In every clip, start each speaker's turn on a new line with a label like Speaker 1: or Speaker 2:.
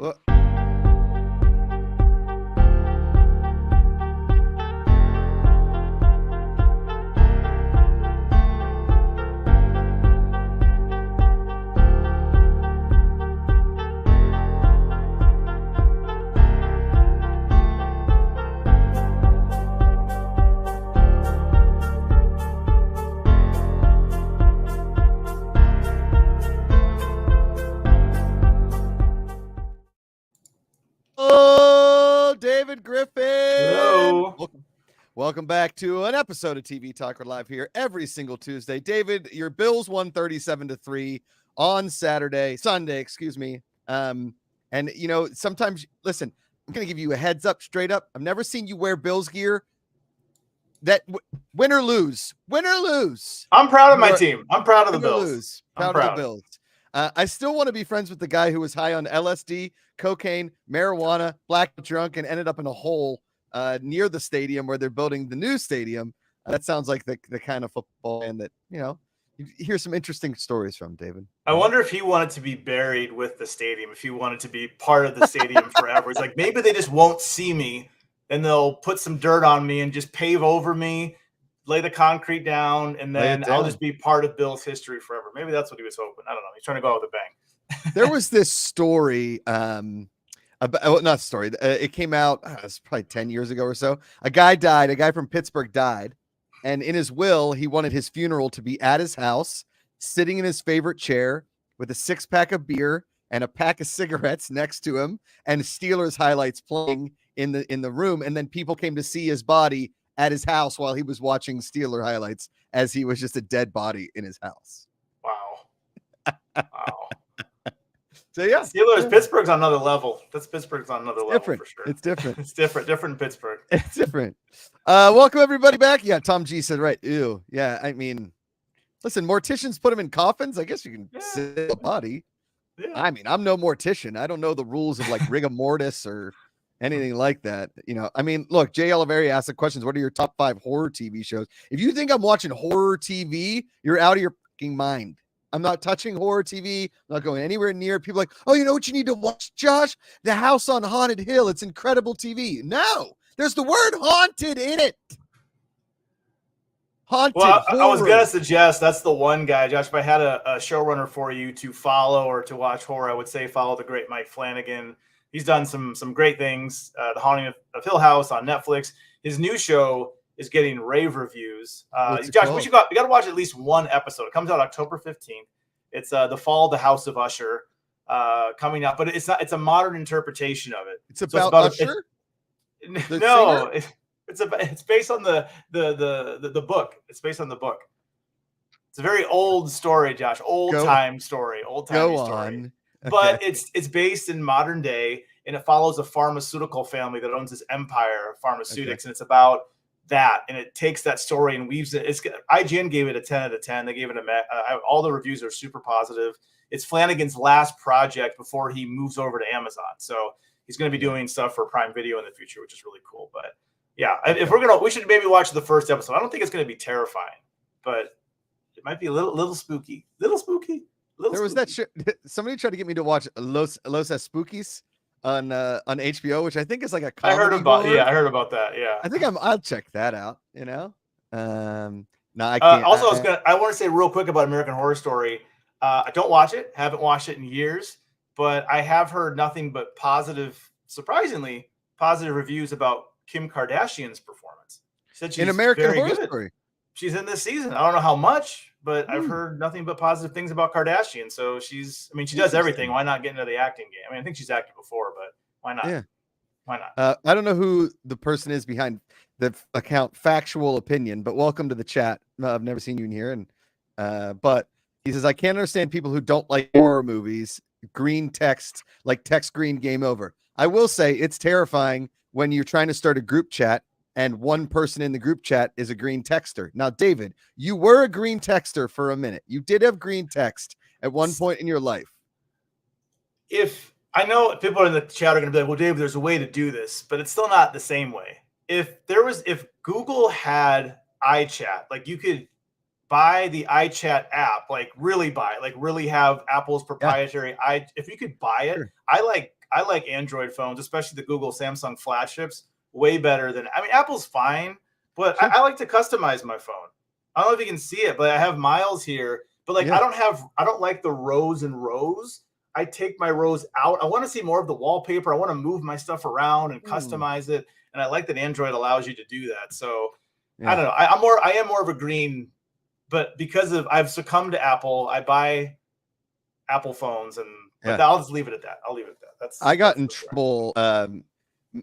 Speaker 1: Well, oh, David Griffin.
Speaker 2: Hello.
Speaker 1: Welcome back to an episode of TV Talk. We're live here every single Tuesday. David, your Bills won 37-3 on Sunday, excuse me. And you know, sometimes, listen, I'm going to give you a heads up straight up. I've never seen you wear Bills gear that win or lose.
Speaker 2: I'm proud of my team. I'm proud of the Bills.
Speaker 1: Proud of the Bills. I still want to be friends with the guy who was high on LSD, cocaine, marijuana, black drunk, and ended up in a hole near the stadium where they're building the new stadium. That sounds like the kind of football fan that, you know, you hear some interesting stories from, David.
Speaker 2: I wonder if he wanted to be buried with the stadium, if he wanted to be part of the stadium forever. It's like, maybe they just won't see me and they'll put some dirt on me and just pave over me, lay the concrete down, and then I'll just be part of Bill's history forever. Maybe that's what he was hoping. I don't know. He's trying to go out with a bang.
Speaker 1: There was this story, it came out, it's probably 10 years ago or so. A guy from Pittsburgh died, and in his will, he wanted his funeral to be at his house, sitting in his favorite chair with a 6-pack of beer and a pack of cigarettes next to him, and Steelers highlights playing in the room. And then people came to see his body at his house while he was watching Steeler highlights, as he was just a dead body in his house.
Speaker 2: Wow.
Speaker 1: So yeah,
Speaker 2: Steelers, Pittsburgh's on another level. Pittsburgh's on another level
Speaker 1: different.
Speaker 2: For sure.
Speaker 1: It's different.
Speaker 2: It's different in Pittsburgh.
Speaker 1: It's different. Welcome everybody back. Yeah, Tom G said right. Ew. Yeah, I mean, listen, morticians put them in coffins. I guess you can sit a body. Yeah. I mean, I'm no mortician. I don't know the rules of like rigor mortis or anything like that. You know, I mean, look, Jay Oliveri asked the questions. What are your top 5 horror TV shows? If you think I'm watching horror TV, you're out of your fucking mind. I'm not touching horror TV. I'm not going anywhere near. People are like, oh, you know what you need to watch, Josh? The House on Haunted Hill. It's incredible TV. No, there's the word haunted in it. Haunted.
Speaker 2: Well, I was going to suggest that's the one guy, Josh, if I had a showrunner for you to follow or to watch horror, I would say follow the great Mike Flanagan. He's done some great things. The Haunting of Hill House on Netflix. His new show is getting rave reviews. Josh, we got to watch at least one episode. It comes out October 15th. It's The Fall of the House of Usher coming up, but it's not. It's a modern interpretation of it.
Speaker 1: It's about Usher.
Speaker 2: It's based on the book. It's based on the book. It's a very old story, Josh. Old time story.
Speaker 1: Okay.
Speaker 2: But it's based in modern day, and it follows a pharmaceutical family that owns this empire of pharmaceutics, and it's about that, and it takes that story and weaves it. IGN gave it a 10 out of 10. They gave it all the reviews are super positive. It's Flanagan's last project before he moves over to Amazon, so he's going to be doing stuff for Prime Video in the future, which is really cool. But yeah, if we should maybe watch the first episode. I don't think it's going to be terrifying, but it might be a little spooky.
Speaker 1: Was that somebody tried to get me to watch Los Spookies on HBO, which I think is like a comedy.
Speaker 2: I heard about that. Yeah.
Speaker 1: I think I'll check that out, you know. No, I
Speaker 2: can't. I want to say real quick about American Horror Story. I don't watch it, haven't watched it in years, but I have heard nothing but surprisingly positive reviews about Kim Kardashian's performance. She said she's
Speaker 1: in American
Speaker 2: very
Speaker 1: Horror
Speaker 2: good.
Speaker 1: Story.
Speaker 2: She's in this season. I don't know how much, but I've heard nothing but positive things about Kardashian. So she does everything. Why not get into the acting game? I mean, I think she's acted before, but why not?
Speaker 1: Yeah.
Speaker 2: Why not?
Speaker 1: I don't know who the person is behind the account Factual Opinion, but welcome to the chat. I've never seen you in here. But he says, I can't understand people who don't like horror movies. Green text, like text green, game over. I will say it's terrifying when you're trying to start a group chat and one person in the group chat is a green texter. Now, David, you were a green texter for a minute. You did have green text at one point in your life.
Speaker 2: If I know people in the chat are going to be like, well, David, there's a way to do this, but it's still not the same way. If Google had iChat, like you could buy the iChat app, like really buy it, like really have Apple's proprietary if you could buy it, sure. I like Android phones, especially the Google, Samsung flagships, way better than. I mean, Apple's fine, but
Speaker 1: Sure.
Speaker 2: I like to customize my phone. I don't know if you can see it, but I have Miles here. But like,
Speaker 1: Yeah.
Speaker 2: I don't like the rows and rows. I take my rows out. I want to see more of the wallpaper. I want to move my stuff around and customize it. And I like that Android allows you to do that. So I don't know. I am more of a green, but because of I've succumbed to Apple, I buy Apple phones, and I'll just leave it at that. I'll leave it at that.
Speaker 1: I got in trouble.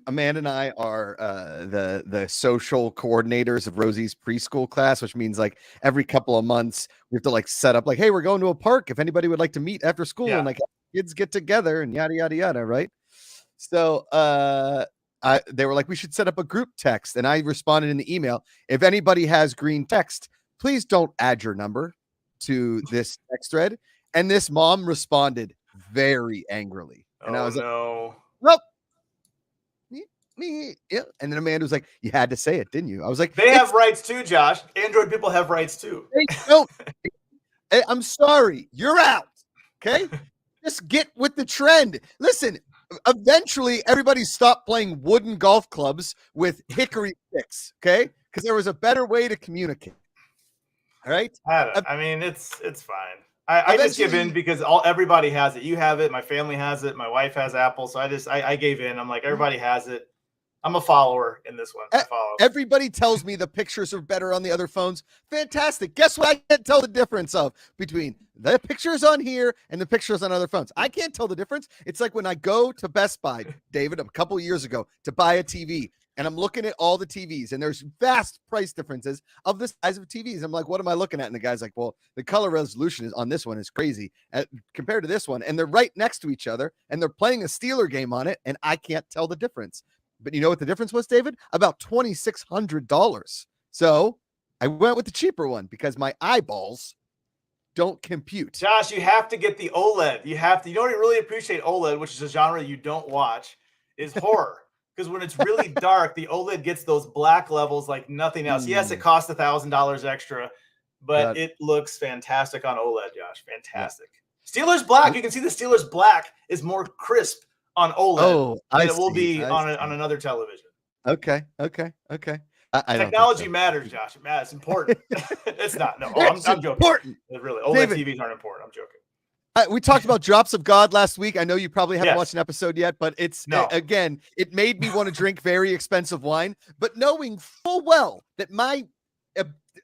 Speaker 1: Amanda and I are the social coordinators of Rosie's preschool class, which means like every couple of months we have to like set up like, hey, we're going to a park. If anybody would like to meet after school and like kids get together and yada yada yada, right? So they were like, we should set up a group text, and I responded in the email, if anybody has green text, please don't add your number to this text thread. And this mom responded very angrily, and I was like, well. Me, yeah. And then Amanda was like, you had to say it, didn't you? I was like,
Speaker 2: they have rights too, Josh. Android people have rights too.
Speaker 1: They don't. I'm sorry, you're out. Okay, just get with the trend. Listen, eventually everybody stopped playing wooden golf clubs with hickory sticks. Okay, because there was a better way to communicate. All right.
Speaker 2: I mean, it's fine. I just give in because everybody has it. You have it. My family has it. My wife has Apple. So I gave in. I'm like, everybody has it. I'm a follower in this one. I follow.
Speaker 1: Everybody tells me the pictures are better on the other phones. Fantastic. Guess what? I can't tell the difference between the pictures on here and the pictures on other phones. I can't tell the difference. It's like when I go to Best Buy, David, a couple of years ago to buy a TV, and I'm looking at all the TVs, and there's vast price differences of the size of TVs. I'm like, what am I looking at? And the guy's like, well, the color resolution on this one is crazy compared to this one. And they're right next to each other, and they're playing a Steeler game on it, and I can't tell the difference. But you know what the difference was, David? About $2,600. So I went with the cheaper one because my eyeballs don't compute.
Speaker 2: Josh, you have to get the OLED. You know what I really appreciate OLED, which is a genre you don't watch, is horror. Because when it's really dark, the OLED gets those black levels like nothing else. Yes, it costs $1,000 extra, but it looks fantastic on OLED, Josh. Fantastic. Yeah. Steelers black. You can see the Steelers black is more crisp on OLED than it will be on another television.
Speaker 1: Okay.
Speaker 2: Technology matters, Josh. It matters. It's important. It's not. No, I'm joking.
Speaker 1: Important.
Speaker 2: Really, OLED TVs aren't important. I'm joking.
Speaker 1: We talked about Drops of God last week. I know you probably haven't watched an episode yet, but again, it made me want to drink very expensive wine. But knowing full well that my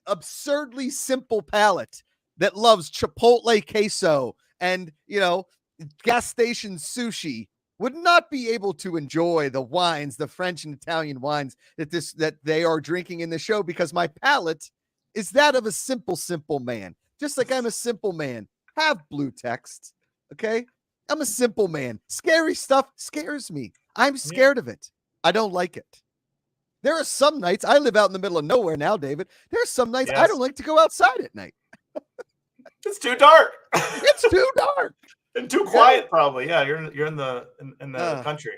Speaker 1: absurdly simple palate that loves Chipotle queso and, gas station sushi would not be able to enjoy the wines, the French and Italian wines that they are drinking in the show, because my palate is that of a simple man. Just like I'm a simple man. Have blue text. Okay. I'm a simple man. Scary stuff scares me. I'm scared of it. I don't like it. There are some nights I live out in the middle of nowhere now, David. There are some nights I don't like to go outside at night.
Speaker 2: It's too dark.
Speaker 1: It's too dark.
Speaker 2: And too quiet, probably. Yeah, you're in the country.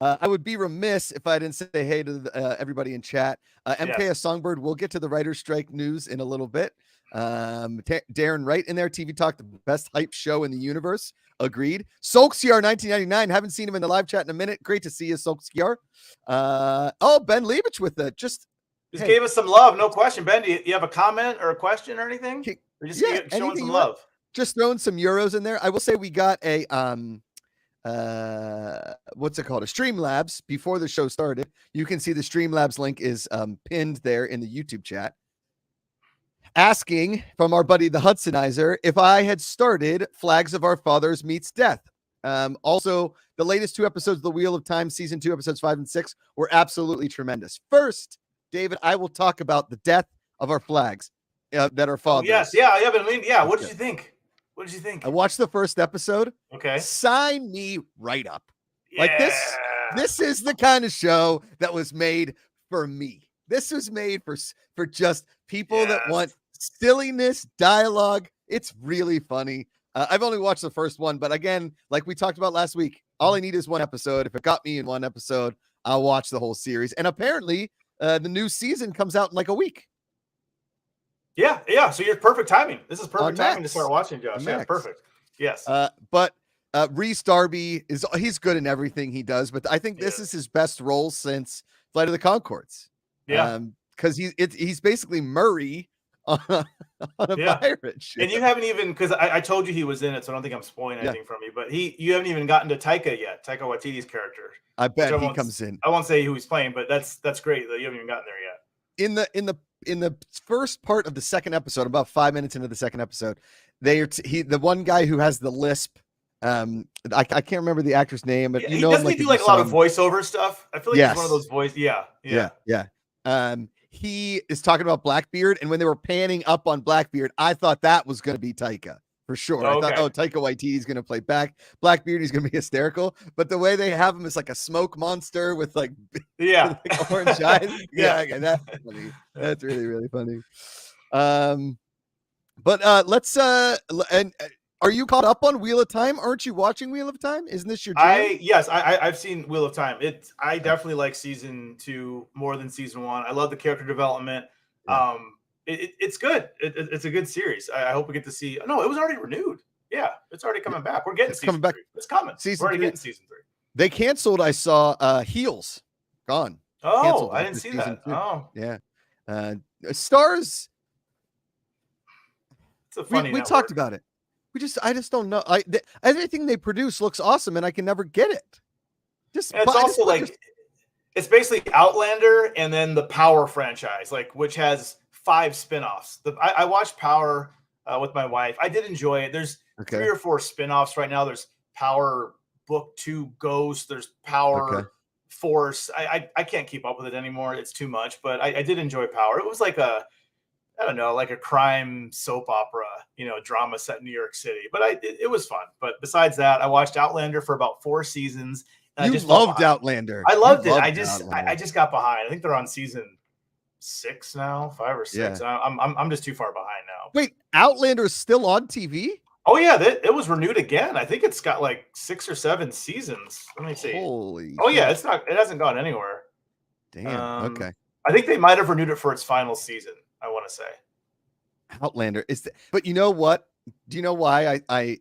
Speaker 1: I would be remiss if I didn't say hey to everybody in chat. MKS Songbird, we'll get to the writer's strike news in a little bit. Darren Wright in there. TV Talk, the best hype show in the universe. Agreed. Solskjaer 1999. Haven't seen him in the live chat in a minute. Great to see you, Solskjaer. Ben Leibich with it. Just
Speaker 2: gave us some love. No question. Ben, do you have a comment or a question or anything? Or just showing some love?
Speaker 1: Just throwing some euros in there. I will say we got a what's it called? A Streamlabs before the show started. You can see the Streamlabs link is pinned there in the YouTube chat. Asking from our buddy the Hudsonizer if I had started Flags of Our Fathers Meets Death. Also, the latest 2 episodes of The Wheel of Time, season 2, episodes 5 and 6, were absolutely tremendous. First, David, I will talk about the death of our flags that are fathers.
Speaker 2: Yes, yeah, but what did you think? What did you think?
Speaker 1: I watched the first episode.
Speaker 2: Okay.
Speaker 1: Sign me right up. Yeah. Like this is the kind of show that was made for me. This was made for just people that want silliness, dialogue. It's really funny. I've only watched the first one, but again, like we talked about last week, all I need is one episode. If it got me in one episode, I'll watch the whole series. And apparently, the new season comes out in like a week.
Speaker 2: Yeah. So you're perfect timing. This is perfect timing to start watching, Josh. Yeah, perfect. Yes.
Speaker 1: But Reese Darby he's good in everything he does, but I think this is his best role since Flight of the Conchords.
Speaker 2: Yeah.
Speaker 1: Because he's basically Murray on a pirate ship.
Speaker 2: And you haven't even, because I told you he was in it, so I don't think I'm spoiling anything from you, but you haven't even gotten to Taika yet, Taika Waititi's character.
Speaker 1: I bet he comes in.
Speaker 2: I won't say who he's playing, but that's great that you haven't even gotten there
Speaker 1: yet. In the first part of the second episode, about 5 minutes into the second episode, the one guy who has the lisp. I can't remember the actor's name, but
Speaker 2: he doesn't do like a lot of voiceover stuff. I feel like he's one of those voice. Yeah.
Speaker 1: He is talking about Blackbeard, and when they were panning up on Blackbeard, I thought that was going to be Taika for sure. I thought, Taika Waititi's going to play Blackbeard. He's going to be hysterical, but the way they have him is like a smoke monster with like like orange eyes. That's funny. That's really, really funny. But let's and. Are you caught up on Wheel of Time? Aren't you watching Wheel of Time? Isn't this your jam?
Speaker 2: Yes, I've seen Wheel of Time. I definitely like season 2 more than season 1. I love the character development. Yeah. It's good. It's a good series. I hope we get to see. No, it was already renewed. Yeah, it's already coming back. We're getting season 3. It's coming. We're already getting season 3.
Speaker 1: They canceled. I saw Heels gone.
Speaker 2: Oh,
Speaker 1: canceled
Speaker 2: I didn't see that. 2. Oh,
Speaker 1: yeah. Stars.
Speaker 2: It's a funny.
Speaker 1: We talked about it. I just don't know. Everything they produce looks awesome, and I can never get it.
Speaker 2: It's also it's basically Outlander and then the Power franchise, which has 5 spinoffs. I watched Power with my wife. I did enjoy it. There's 3 or 4 spinoffs right now. There's Power Book 2 Ghost. There's Power Force. I can't keep up with it anymore. It's too much, but I did enjoy Power. It was like a crime soap opera, drama set in New York City. But it was fun. But besides that, I watched Outlander for about 4 seasons. And
Speaker 1: I just loved Outlander.
Speaker 2: I loved it. I just got behind. I think they're on season 6 now, 5 or 6. Yeah. I'm just too far behind now.
Speaker 1: Wait, Outlander is still on TV?
Speaker 2: Oh yeah, it was renewed again. I think it's got like 6 or 7 seasons. Let me see.
Speaker 1: Holy.
Speaker 2: Oh yeah, it hasn't gone anywhere.
Speaker 1: Damn. Okay.
Speaker 2: I think they might have renewed it for its final season. I want to say
Speaker 1: Outlander but you know what? Do you know why I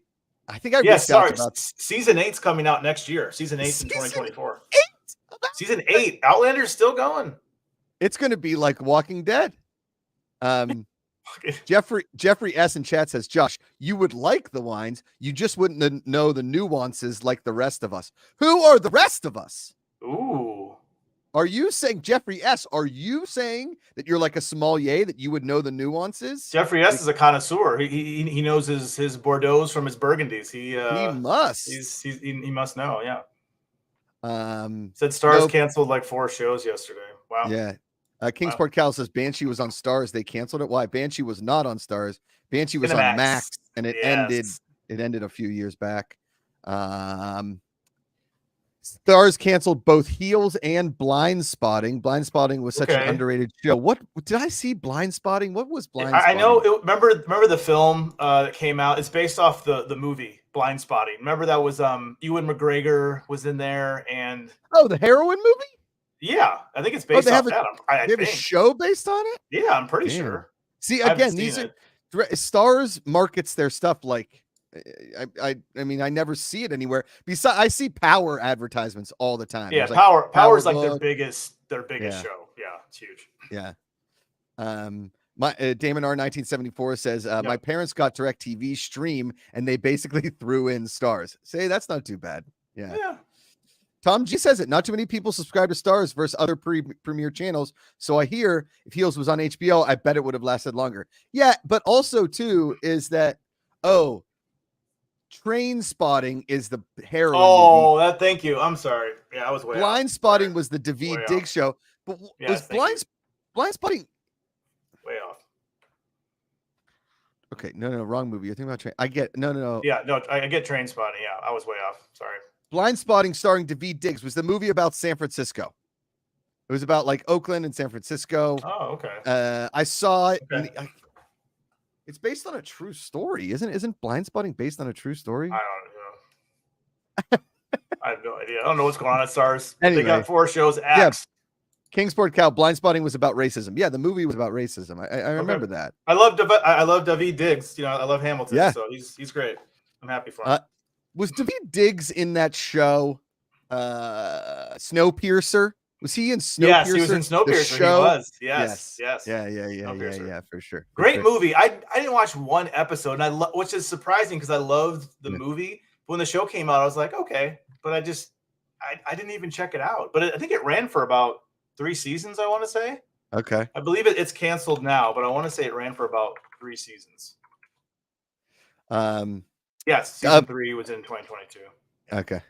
Speaker 1: think I reached out about
Speaker 2: season 8's coming out next year. Season 8's in 2024. Season 8. Outlander's still going.
Speaker 1: It's going to be like Walking Dead. Jeffrey S in chat says, Josh, you would like the wines. You just wouldn't know the nuances like the rest of us. Who are the rest of us?
Speaker 2: Ooh.
Speaker 1: Are you saying, Jeffrey S., are you saying that you're like a sommelier, that you would know the nuances?
Speaker 2: Jeffrey S. is a connoisseur. He knows his Bordeaux from his Burgundies. He
Speaker 1: must.
Speaker 2: He must know, yeah. Said Stars canceled like 4 shows yesterday. Wow.
Speaker 1: Yeah. Kingsport Cal says Banshee was on Stars. They canceled it. Why? Banshee was not on Stars. Banshee was on Max, and it ended a few years back. Stars canceled both Heels and Blind Spotting. Blind Spotting was such an underrated show. What did I see? Blind Spotting? What was Blind Spotting?
Speaker 2: I know. Remember the film that came out? It's based off the movie Blind Spotting. Remember that was Ewan McGregor was in there, and
Speaker 1: the heroin movie.
Speaker 2: Yeah, I think it's based off that.
Speaker 1: They have a show based on it.
Speaker 2: Yeah, I'm pretty sure.
Speaker 1: See, again, these are Stars markets their stuff like. I mean, I never see it anywhere. Besides, I see Power advertisements all the time.
Speaker 2: Yeah, Power's like their biggest show. Yeah, it's huge.
Speaker 1: Yeah. My Damon R 1974 says my parents got DirecTV Stream and they basically threw in Stars. Say that's not too bad. Yeah. Tom G says it. Not too many people subscribe to Stars versus other premiere channels. So I hear if Heels was on HBO, I bet it would have lasted longer. Yeah, but also too is that Train Spotting is the heroin.
Speaker 2: Oh, movie. Thank you. I'm sorry. Yeah, I was way
Speaker 1: Blind Spotting was the David Diggs show, but was Blind Spotting
Speaker 2: way off?
Speaker 1: Okay, no, wrong movie. You're thinking about Train. I get no.
Speaker 2: Yeah, no, I get Train Spotting. Yeah, I was way off. Sorry.
Speaker 1: Blind Spotting, starring David Diggs, was the movie about San Francisco. It was about like Oakland and San Francisco.
Speaker 2: Oh, okay.
Speaker 1: I saw it. Okay. It's based on a true story, isn't it? Isn't Blind Spotting based on a true story?
Speaker 2: I don't know. I have no idea. I don't know what's going on at Stars.
Speaker 1: Anyway,
Speaker 2: they got 4 shows. X.
Speaker 1: Yeah. Kingsport Cow. Blind Spotting was about racism. Yeah, the movie was about racism. I remember that.
Speaker 2: I love David Diggs. I love Hamilton. Yeah. So he's great. I'm happy for him.
Speaker 1: Was Daveed Diggs in that show? Snowpiercer. Was he in Snowpiercer?
Speaker 2: Yes, he was in Snowpiercer. He was. Yes.
Speaker 1: Yeah. For sure.
Speaker 2: Great movie. I didn't watch one episode, and which is surprising because I loved the movie. When the show came out, I was like, okay, but I didn't even check it out. But I think it ran for about 3 seasons. I want to say.
Speaker 1: Okay.
Speaker 2: I believe it's canceled now, but I want to say it ran for about 3 seasons. Yes, season 3 was in 2022.
Speaker 1: Okay.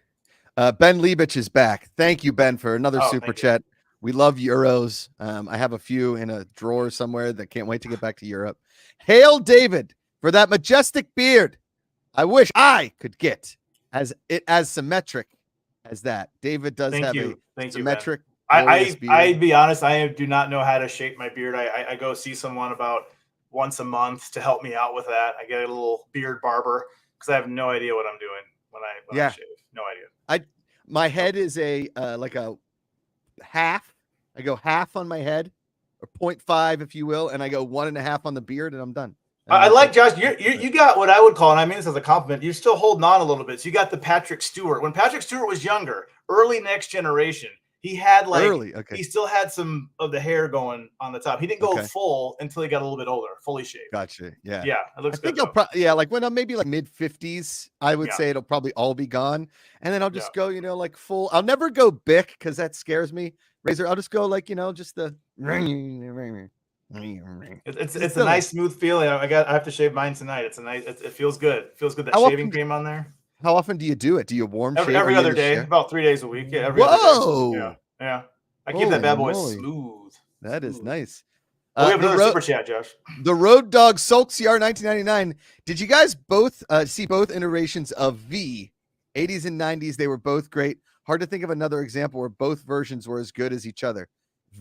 Speaker 1: Ben Liebich is back. Thank you, Ben, for another super chat. We love Euros. I have a few in a drawer somewhere that can't wait to get back to Europe. Hail David for that majestic beard. I wish I could get as symmetric as that. David does have a symmetric.
Speaker 2: I'd be honest. I do not know how to shape my beard. I go see someone about once a month to help me out with that. I get a little beard barber because I have no idea what I'm doing when I shave. No idea.
Speaker 1: My head is like a half. I go half on my head, or 0.5, if you will, and I go 1.5 on the beard, and I'm done.
Speaker 2: I like Josh. You got what I would call, and I mean this as a compliment. You're still holding on a little bit. So you got the Patrick Stewart. When Patrick Stewart was younger, early Next Generation, he had he still had some of the hair going on the top. He didn't go full until he got a little bit older, fully shaved.
Speaker 1: Gotcha. Yeah.
Speaker 2: Yeah. It looks good.
Speaker 1: Like when I'm maybe like mid-50s, I would say it'll probably all be gone. And then I'll just go, like full. I'll never go Bic because that scares me. Razor. I'll just go like, just the.
Speaker 2: It's a nice smooth feeling. I have to shave mine tonight. It's a nice. It feels good. It feels good. That shaving cream on there.
Speaker 1: How often do you do it? Do you warm shave
Speaker 2: every other day? About 3 days a week. Yeah. Other day. Yeah. I keep that bad boy smooth.
Speaker 1: That is nice.
Speaker 2: We have another super chat, Josh.
Speaker 1: The Road Dog Sulk CR 1999. Did you guys both see both iterations of V? 80s and 90s. They were both great. Hard to think of another example where both versions were as good as each other.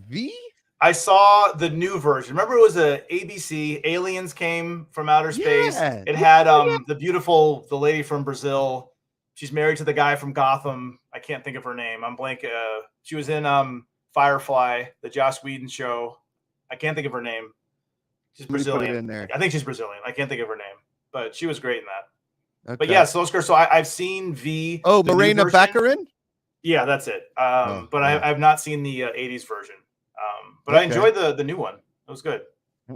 Speaker 1: V?
Speaker 2: I saw the new version. Remember, it was a ABC. Aliens came from outer space. It had the lady from Brazil. She's married to the guy from Gotham. I can't think of her name. I'm blank. She was in Firefly, the Joss Whedon show. I can't think of her name. She's Brazilian.
Speaker 1: In there.
Speaker 2: I think she's Brazilian. I can't think of her name, but she was great in that. Okay. But yeah, so I've seen V.
Speaker 1: Oh, Morena Baccarin?
Speaker 2: Yeah, that's it. But I've not seen the 80s version. But I enjoyed the new one. It was good.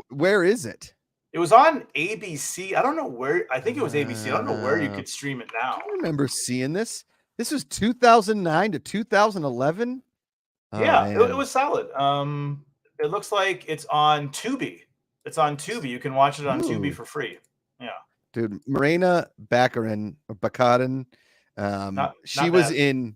Speaker 1: Where is it?
Speaker 2: It was on ABC. I don't know where. I think it was ABC. I don't know where you could stream it now.
Speaker 1: I remember seeing this. This was 2009 to 2011.
Speaker 2: It was solid. It looks like it's on Tubi. It's on Tubi. You can watch it on Tubi for free. Yeah.
Speaker 1: Dude, Morena Baccarin, she was in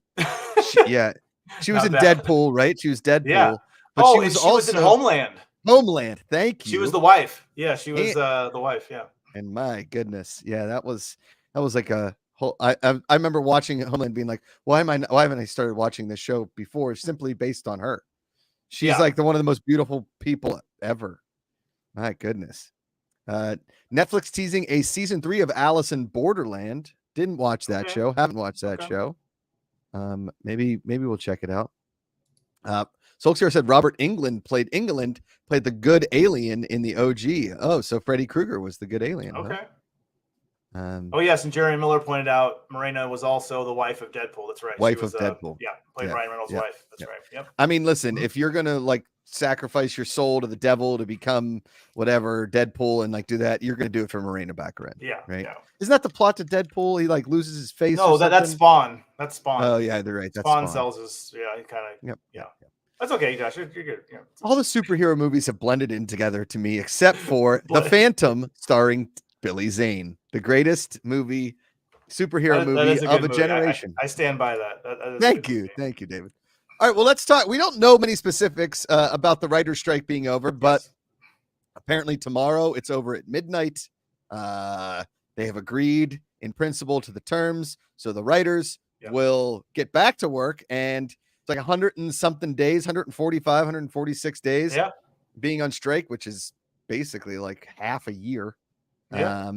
Speaker 1: Deadpool, right? She was Deadpool.
Speaker 2: Yeah. But she was in Homeland.
Speaker 1: Homeland, thank you.
Speaker 2: She was the wife. Yeah, she was the wife. Yeah.
Speaker 1: And my goodness, yeah, that was like a whole. I remember watching Homeland, being like, why haven't I started watching this show before? Simply based on her. She's like one of the most beautiful people ever. My goodness. Netflix teasing a season 3 of Alice in Borderland. Didn't watch that show. Haven't watched that show. Maybe we'll check it out. Solskjaer said Robert Englund played the good alien in the OG. Oh, so Freddy Krueger was the good alien.
Speaker 2: Okay. Huh? Yes, and Jerry Miller pointed out Morena was also the wife of Deadpool. That's right.
Speaker 1: Wife of Deadpool.
Speaker 2: Played Ryan Reynolds' wife. That's right. Yep.
Speaker 1: I mean, listen, if you're gonna like sacrifice your soul to the devil to become whatever Deadpool and like do that, you're gonna do it for Morena Baccarin.
Speaker 2: Yeah.
Speaker 1: Right.
Speaker 2: Yeah.
Speaker 1: Isn't that the plot to Deadpool? He like loses his face.
Speaker 2: No, that's Spawn. That's Spawn.
Speaker 1: Oh yeah, they're right. That's
Speaker 2: Spawn sells his. Yeah, he kind of.
Speaker 1: Yep.
Speaker 2: Yeah. That's okay, Josh. You're good. Yeah.
Speaker 1: All the superhero movies have blended in together to me, except for The Phantom, starring Billy Zane, the greatest superhero movie of a generation.
Speaker 2: I stand by that.
Speaker 1: Thank you, David. All right, well, let's talk. We don't know many specifics about the writer's strike being over, but apparently tomorrow it's over at midnight. They have agreed in principle to the terms, so the writers will get back to work, and it's like 100 and something days, 145, 146 days being on strike, which is basically like half a year.
Speaker 2: Yeah.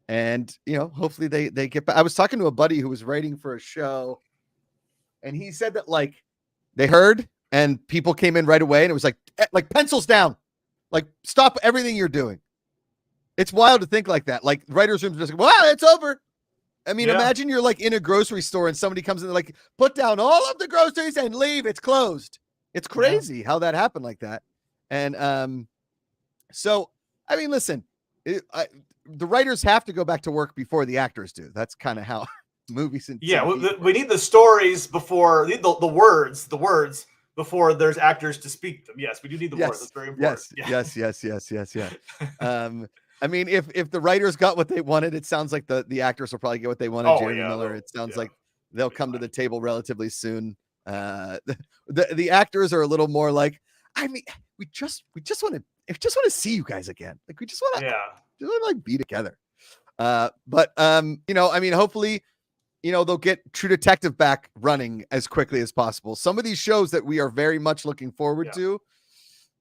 Speaker 1: And hopefully they get back. I was talking to a buddy who was writing for a show, and he said that like they heard and people came in right away, and it was like pencils down, like stop everything you're doing. It's wild to think like that. Like writers' rooms just, wow, it's over. I mean, imagine you're like in a grocery store and somebody comes in like, put down all of the groceries and leave. It's closed. It's crazy how that happened like that. And so, I mean, listen, the writers have to go back to work before the actors do. That's kind of how movies and
Speaker 2: we need the stories before the words before there's actors to speak them. Yes, we do need the words. That's very important.
Speaker 1: Yes. I mean, if the writers got what they wanted, it sounds like the actors will probably get what they wanted. Jeremy Miller, it sounds like they'll come to the table relatively soon. The actors are a little more like, I mean, we just want to see you guys again. Like we just want to like be together. But you know, I mean, hopefully, you know, they'll get True Detective back running as quickly as possible. Some of these shows that we are very much looking forward to,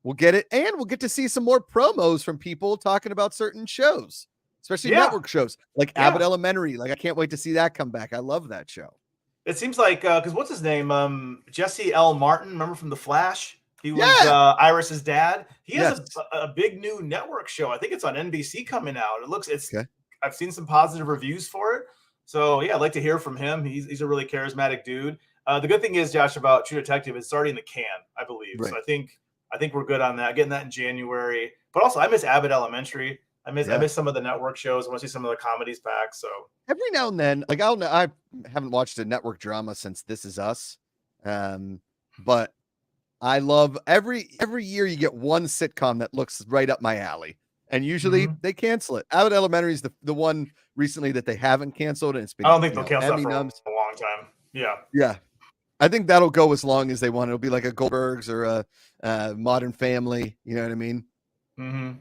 Speaker 1: we'll get it, and we'll get to see some more promos from people talking about certain shows, especially network shows like Abbott Elementary. Like I can't wait to see that come back. I love that show.
Speaker 2: It seems like because what's his name? Jesse L. Martin, remember from The Flash? He was Iris's dad. He has a big new network show. I think it's on NBC coming out. I've seen some positive reviews for it. So yeah, I'd like to hear from him. He's a really charismatic dude. The good thing is, Josh, about True Detective, it's already in the can, I believe. Right. So I think we're good on that. Getting that in January. But also, I miss Abbott Elementary. I miss some of the network shows. I want to see some of the comedies back. So
Speaker 1: every now and then, like I haven't watched a network drama since This Is Us, but I love every year you get one sitcom that looks right up my alley, and usually they cancel it. Abbott Elementary is the one recently that they haven't canceled, and it's been
Speaker 2: I don't think they'll cancel that for a long time. Yeah.
Speaker 1: I think that'll go as long as they want. It'll be like a Goldbergs or a Modern Family. You know what I mean?
Speaker 2: Mm-hmm.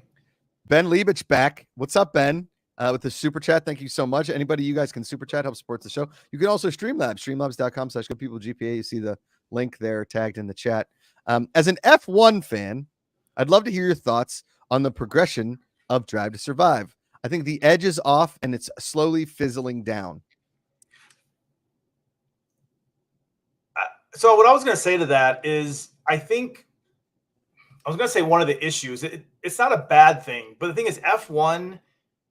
Speaker 1: Ben Liebich back. What's up, Ben? With the super chat. Thank you so much. Anybody you guys can super chat, help support the show. You can also streamlabs.com/goodpeoplegpa. You see the link there tagged in the chat. As an F1 fan, I'd love to hear your thoughts on the progression of Drive to Survive. I think the edge is off and it's slowly fizzling down.
Speaker 2: So what I was going to say to that is I was going to say one of the issues, it's not a bad thing, but the thing is F1,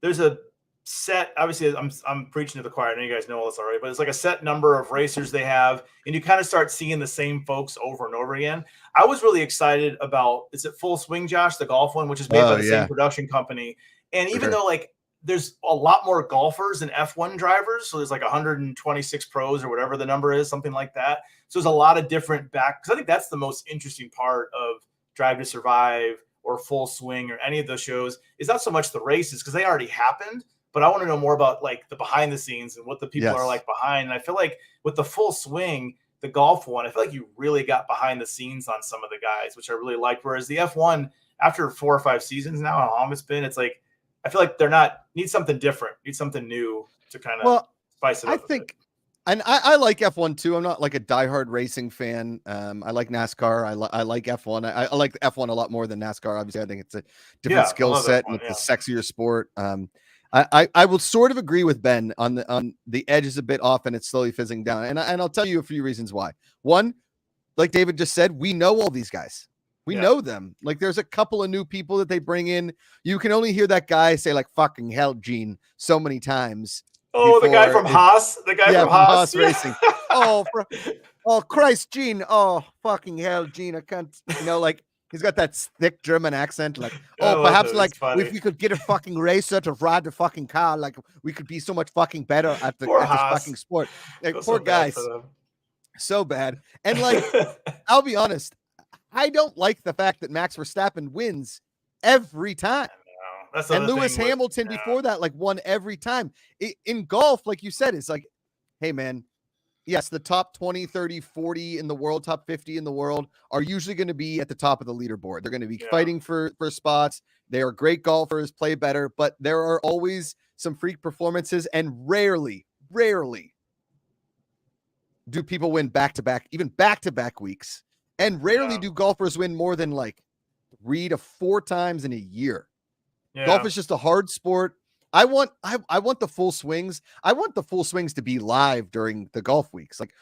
Speaker 2: there's a set, obviously I'm preaching to the choir. I know you guys know all this already, but it's like a set number of racers they have, and you kind of start seeing the same folks over and over again. I was really excited about, is it Full Swing, Josh, the golf one, which is made by the same production company. And even though like there's a lot more golfers than F1 drivers, so there's like 126 pros or whatever the number is, something like that. So there's a lot of different because I think that's the most interesting part of Drive to Survive or Full Swing or any of those shows is not so much the races because they already happened, but I want to know more about like the behind the scenes and what the people are like behind. And I feel like with the Full Swing, the golf one, I feel like you really got behind the scenes on some of the guys, which I really liked. Whereas the F1, after 4 or 5 seasons now, how long it's been, it's like, I feel like need something different, need something new to kind of spice it up.
Speaker 1: I think, and I like F1 too. I'm not like a diehard racing fan. I like NASCAR. I like F1. I like F1 a lot more than NASCAR. Obviously, I think it's a different skill set and it's a sexier sport. I will sort of agree with Ben on the edge is a bit off and it's slowly fizzing down. And I'll tell you a few reasons why. One, like David just said, we know all these guys. We know them. Like there's a couple of new people that they bring in. You can only hear that guy say like fucking hell, Gene, so many times.
Speaker 2: Oh, the guy from Haas. The guy from Haas
Speaker 1: Racing. Oh, Christ, Gene. Oh, fucking hell, Gene. I can't, like he's got that thick German accent. Like, perhaps like if we could get a fucking racer to ride the fucking car, like we could be so much fucking better at this fucking sport. Like, poor guys. So bad. And like, I'll be honest. I don't like the fact that Max Verstappen wins every time. And Lewis Hamilton before that, like won every time. In golf, like you said, it's like, hey man, yes, the top 20, 30, 40 in the world, top 50 in the world are usually going to be at the top of the leaderboard. They're going to be fighting for spots. They are great golfers, play better, but there are always some freak performances and rarely do people win back-to-back, even back-to-back weeks. And rarely do golfers win more than like 3 to 4 times in a year. Yeah. Golf is just a hard sport. I want the full swings. I want the full swings to be live during the golf weeks, like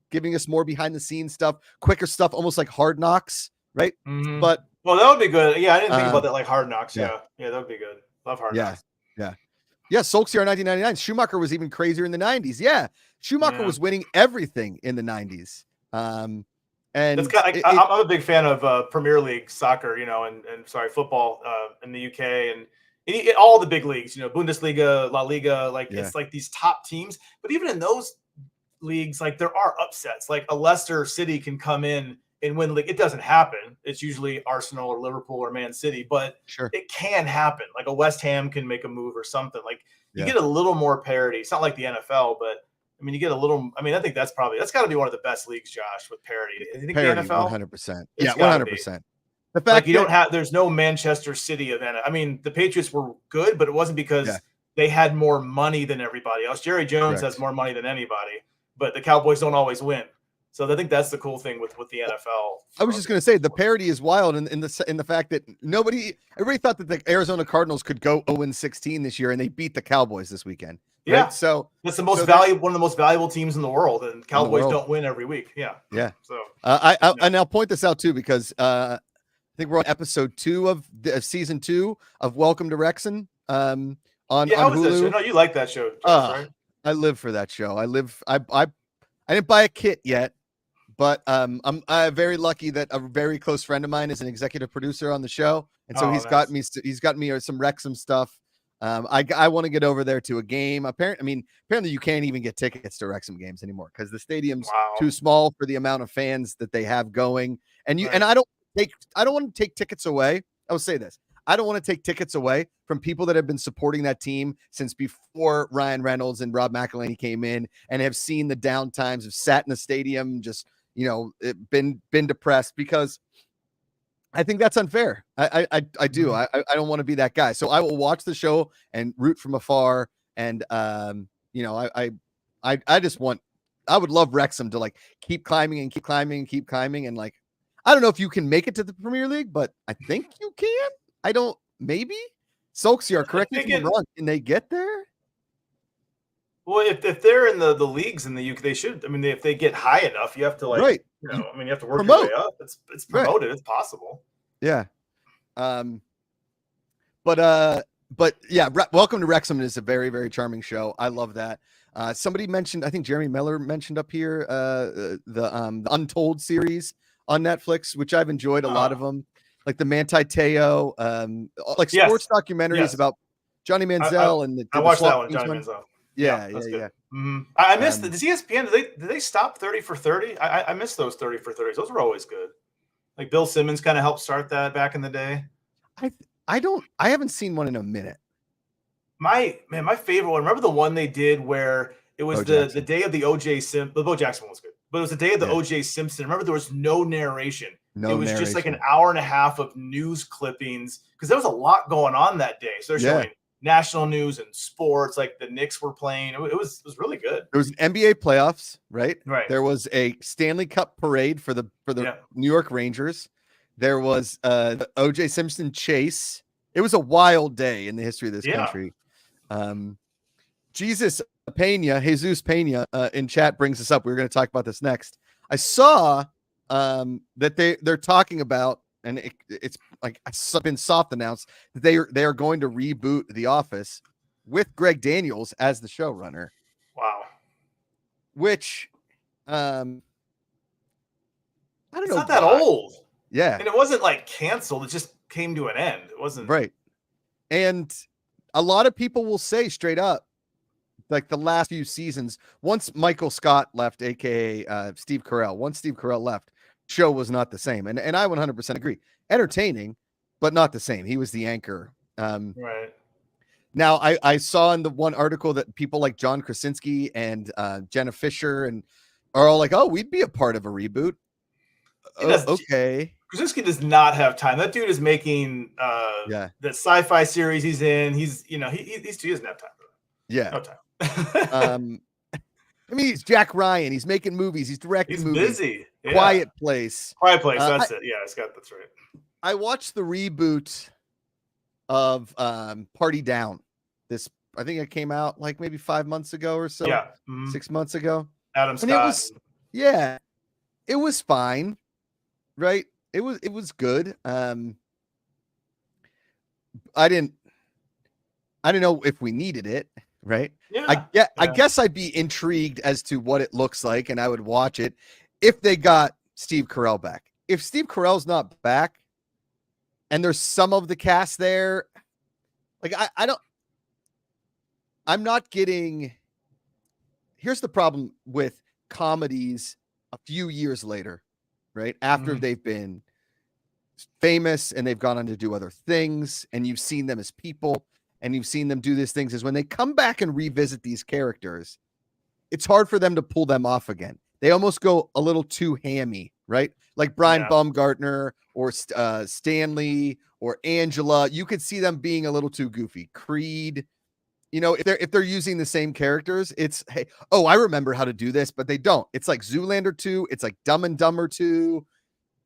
Speaker 1: giving us more behind the scenes stuff, quicker stuff, almost like Hard Knocks, right?
Speaker 2: Mm-hmm.
Speaker 1: But
Speaker 2: that would be good. Yeah, I didn't think about that like Hard Knocks. Yeah, that would be good. Love Hard Knocks.
Speaker 1: Yeah. Yeah, Solskjaer 1999. Schumacher was even crazier in the 90s. Yeah, Schumacher was winning everything in the 90s. And
Speaker 2: that's kind of, I'm a big fan of Premier League soccer, and sorry, football in the UK and all the big leagues, Bundesliga, La Liga, it's like these top teams. But even in those leagues, like there are upsets. Like a Leicester City can come in and win league. It doesn't happen. It's usually Arsenal or Liverpool or Man City, but it can happen. Like a West Ham can make a move or something. Like you get a little more parity. It's not like the NFL, but I mean, you get a little. I mean, I think that's got to be one of the best leagues, Josh, with parity. You think
Speaker 1: parity,
Speaker 2: the NFL?
Speaker 1: 100%. Yeah, 100%.
Speaker 2: The fact there's no Manchester City event. I mean, the Patriots were good, but it wasn't because they had more money than everybody else. Jerry Jones has more money than anybody, but the Cowboys don't always win. So I think that's the cool thing with the NFL.
Speaker 1: I was just going to say the parity is wild in the fact that everybody thought that the Arizona Cardinals could go 0-16 this year, and they beat the Cowboys this weekend. Right?
Speaker 2: Yeah,
Speaker 1: so
Speaker 2: that's the most valuable, one of the most valuable teams in the world, and Cowboys don't win every week. Yeah. So
Speaker 1: and I'll point this out too because I think we're on episode 2 of season 2 of Welcome to Wrexham. On Hulu.
Speaker 2: No, you like that show, Josh, right?
Speaker 1: I live for that show. I didn't buy a kit yet, but I'm very lucky that a very close friend of mine is an executive producer on the show, and so he's got me some Wrexham stuff. I want to get over there to a game. Apparently you can't even get tickets to Wrexham games anymore because the stadium's too small for the amount of fans that they have going. And I don't want to take tickets away. I will say this. I don't want to take tickets away from people that have been supporting that team since before Ryan Reynolds and Rob McElhenney came in and have seen the down times, have sat in the stadium, just, been depressed, because I think that's unfair. I do. I don't want to be that guy. So I will watch the show and root from afar. And, I would love Wrexham to keep climbing and keep climbing and keep climbing. And I don't know if you can make it to the Premier League, but I think you can. Maybe Solskjaer, correct me if I'm wrong. Can they get there?
Speaker 2: Well, if they're in the leagues in the UK, they should. I mean, if they get high enough, you have to you have to work your way up. It's promoted. It's possible.
Speaker 1: Yeah. But yeah, Welcome to Wrexham is a very, very charming show. I love that. Somebody mentioned, I think Jeremy Miller mentioned up here, the Untold series on Netflix, which I've enjoyed a lot of them. Like the Manti Te'o, sports documentaries about Johnny Manziel.
Speaker 2: I watched that one, Johnny Manziel.
Speaker 1: Yeah.
Speaker 2: Mm-hmm. I missed it. Does ESPN, did they stop 30 for 30? I missed those 30 for 30s. Those were always good. Like Bill Simmons kind of helped start that back in the day.
Speaker 1: I haven't seen one in a minute.
Speaker 2: My favorite one. Remember the one they did where it was the day of the OJ Simpson. The Bo Jackson one was good, but it was the day of the OJ Simpson. Remember there was no narration. It was just like an hour and a half of news clippings because there was a lot going on that day. So they're showing national news and sports, like the Knicks were playing. It was really good.
Speaker 1: There was an NBA playoffs, right?
Speaker 2: Right.
Speaker 1: There was a Stanley Cup parade for the New York Rangers. There was the OJ Simpson chase. It was a wild day in the history of this country. Jesus Pena in chat brings us up. We're going to talk about this next. I saw that they're talking about, and it's been soft announced that they are going to reboot The Office with Greg Daniels as the showrunner.
Speaker 2: Wow.
Speaker 1: Which I don't know.
Speaker 2: It's not that old.
Speaker 1: Yeah.
Speaker 2: And it wasn't canceled. It just came to an end. It wasn't
Speaker 1: right. And a lot of people will say straight up, the last few seasons, once Michael Scott left, aka Steve Carell, once Steve Carell left, show was not the same. And I 100% agree. Entertaining, but not the same. He was the anchor.
Speaker 2: Right.
Speaker 1: Now I saw in the one article that people like John Krasinski and Jenna Fisher and are all like, oh, we'd be a part of a reboot. Okay.
Speaker 2: Krasinski does not have time. That dude is making the sci-fi series he's in. He doesn't have time.
Speaker 1: Yeah.
Speaker 2: No time.
Speaker 1: I mean, he's Jack Ryan. He's making movies. He's directing movies.
Speaker 2: He's busy. Yeah.
Speaker 1: Quiet Place.
Speaker 2: That's it. Yeah, that's right.
Speaker 1: I watched the reboot of Party Down. I think it came out maybe 5 months ago or so.
Speaker 2: Yeah.
Speaker 1: 6 months ago.
Speaker 2: Adam Scott.
Speaker 1: It was fine. Right. It was good. I I don't know if we needed it, right?
Speaker 2: Yeah.
Speaker 1: I guess I'd be intrigued as to what it looks like, and I would watch it if they got Steve Carell back. If Steve Carell's not back, and there's some of the cast there, like I'm not getting. Here's the problem with comedies a few years later, right? After they've been famous and they've gone on to do other things, and you've seen them as people and you've seen them do these things, is when they come back and revisit these characters, it's hard for them to pull them off again. They almost go a little too hammy, right? Like Brian Baumgartner or Stanley or Angela. You could see them being a little too goofy. Creed, you know, if they're using the same characters, it's, hey, oh, I remember how to do this, but they don't. It's like Zoolander 2. It's like Dumb and Dumber 2.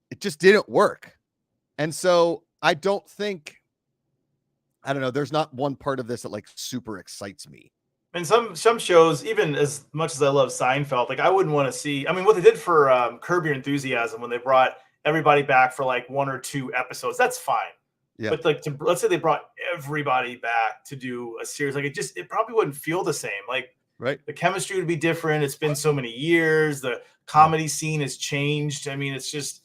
Speaker 1: It just didn't work. And so I don't know. There's not one part of this that like super excites me.
Speaker 2: And some shows, even as much as I love Seinfeld, like I wouldn't want to see. I mean, what they did for Curb Your Enthusiasm when they brought everybody back for like 1 or 2 episodes, that's fine. Yeah. But like, let's say they brought everybody back to do a series, like it probably wouldn't feel the same. Like,
Speaker 1: right,
Speaker 2: the chemistry would be different. It's been so many years. The comedy scene has changed. I mean, it's just.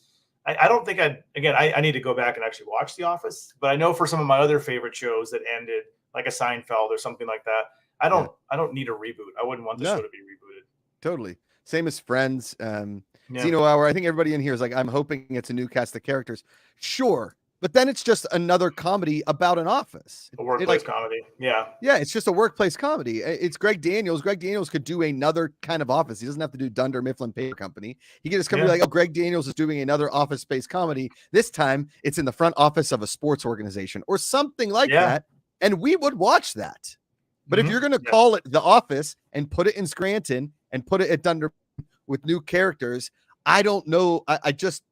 Speaker 2: I don't think I need to go back and actually watch The Office, but I know for some of my other favorite shows that ended, like a Seinfeld or something like that, I don't need a reboot. I wouldn't want the show to be rebooted.
Speaker 1: Totally. Same as Friends. Zeno Hour. I think everybody in here is like, I'm hoping it's a new cast of characters. Sure. But then it's just another comedy about an office.
Speaker 2: A workplace comedy. Yeah.
Speaker 1: Yeah, it's just a workplace comedy. It's Greg Daniels. Greg Daniels could do another kind of office. He doesn't have to do Dunder Mifflin Paper Company. He could just come be like, oh, Greg Daniels is doing another office-based comedy. This time it's in the front office of a sports organization or something like that. And we would watch that. But if you're going to call it The Office and put it in Scranton and put it at Dunder with new characters, I don't know. I just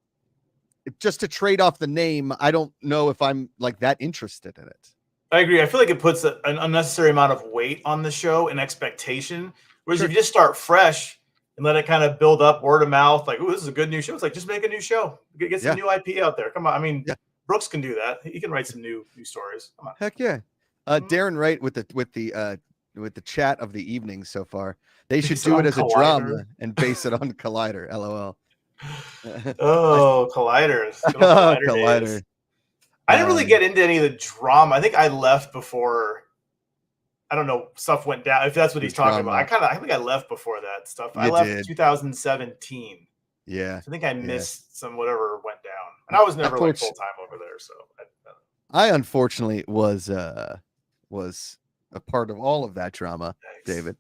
Speaker 1: to trade off the name, I don't know if I'm like that interested in it.
Speaker 2: I agree. I feel like it puts an unnecessary amount of weight on the show and expectation. Whereas if you just start fresh and let it kind of build up word of mouth, like, oh, this is a good new show. It's like, just make a new show. Get some new IP out there. Come on. I mean, Brooks can do that. He can write some new stories. Come on.
Speaker 1: Heck yeah. Darren Wright with the chat of the evening so far. They should do it as a drama and base it on Collider. LOL.
Speaker 2: Oh, Colliders.
Speaker 1: Collider.
Speaker 2: I didn't really get into any of the drama. I think I left before, I don't know, stuff went down. If that's what he's talking about. I think I left before that stuff. I left in 2017.
Speaker 1: Yeah.
Speaker 2: So I think I missed some whatever went down. And I was never like full time over there. So
Speaker 1: I unfortunately was a part of all of that drama, David.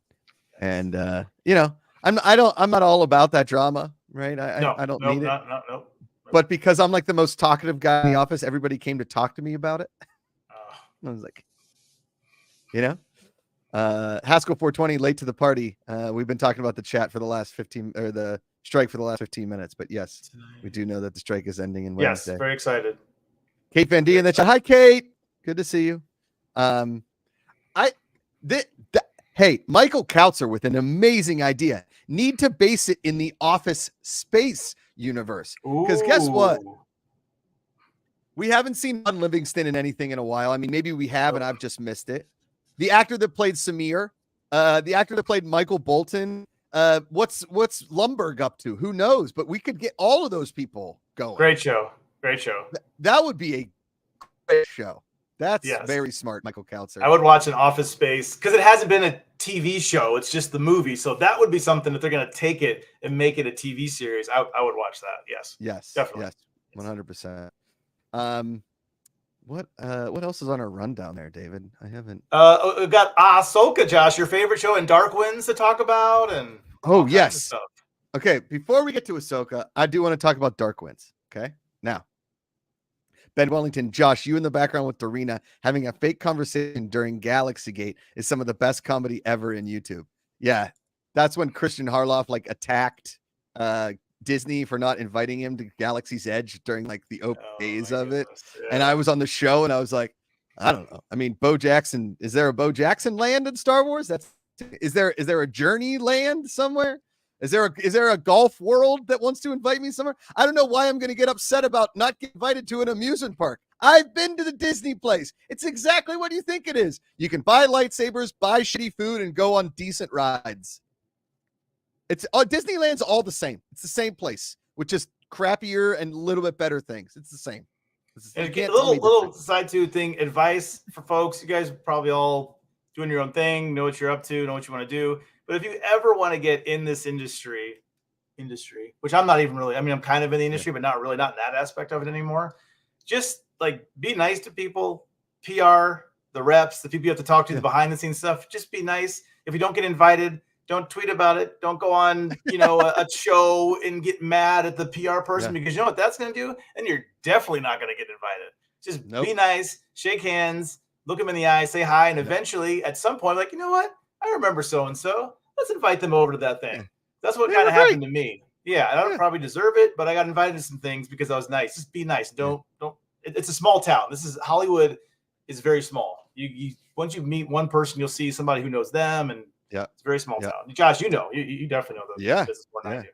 Speaker 1: And I'm not all about that drama. Right. I don't need it. No. But because I'm like the most talkative guy in the office, everybody came to talk to me about it. I was like, Haskell 420 late to the party. We've been talking about the chat for the last 15 or the strike for the last 15 minutes. But yes, we do know that the strike is ending in Wednesday.
Speaker 2: Yes, very excited.
Speaker 1: Kate Van D in the chat. Hi, Kate. Good to see you. Hey, Michael Kautzer with an amazing idea. Need to base it in the Office space universe. Because guess what? We haven't seen Ron Livingston in anything in a while. I mean, maybe we have, and I've just missed it. The actor that played Samir, the actor that played Michael Bolton, what's Lumberg up to? Who knows? But we could get all of those people going.
Speaker 2: Great show.
Speaker 1: That would be a great show. That's very smart, Michael Kautzer.
Speaker 2: I would watch an Office Space because it hasn't been a TV show. It's just the movie. So that would be something that they're going to take it and make it a TV series. I would watch that. Yes, definitely.
Speaker 1: Yes, 100%. What else is on our rundown there, David? I haven't.
Speaker 2: We've got Ahsoka, Josh, your favorite show, and Dark Winds to talk about, and
Speaker 1: yes. Okay, before we get to Ahsoka, I do want to talk about Dark Winds. Okay, now. Ben Wellington, Josh, you in the background with Dorina having a fake conversation during Galaxy Gate is some of the best comedy ever in YouTube. Yeah, that's when Christian Harloff like attacked Disney for not inviting him to Galaxy's Edge during like the opening days of it. Yeah. And I was on the show and I was like, I don't know. I mean, Bo Jackson, is there a Bo Jackson land in Star Wars? Is there a Journey land somewhere? Is there a golf world that wants to invite me somewhere? I don't know why I'm going to get upset about not getting invited to an amusement park. I've been to the Disney place. It's exactly what you think it is. You can buy lightsabers, buy shitty food, and go on decent rides. It's Disneyland's all the same. It's the same place with just crappier and a little bit better things. It's the same.
Speaker 2: And a little side two thing, advice for folks. You guys are probably all doing your own thing, know what you're up to, know what you want to do. But if you ever want to get in this industry, which I'm not even really, I mean, I'm kind of in the industry, but not really, not in that aspect of it anymore. Just like be nice to people, PR, the reps, the people you have to talk to, the behind the scenes stuff. Just be nice. If you don't get invited, don't tweet about it. Don't go on, a show and get mad at the PR person because you know what that's going to do? And you're definitely not going to get invited. Just be nice, shake hands, look them in the eye, say hi. And eventually at some point, like, you know what? I remember so-and-so. Let's invite them over to that thing. That's what kind of happened to me. Yeah. I don't probably deserve it, but I got invited to some things because I was nice. Just be nice. Don't, it's a small town. Hollywood is very small. You once you meet one person, you'll see somebody who knows them, and it's a very small town. Josh, you definitely know the business more than I do.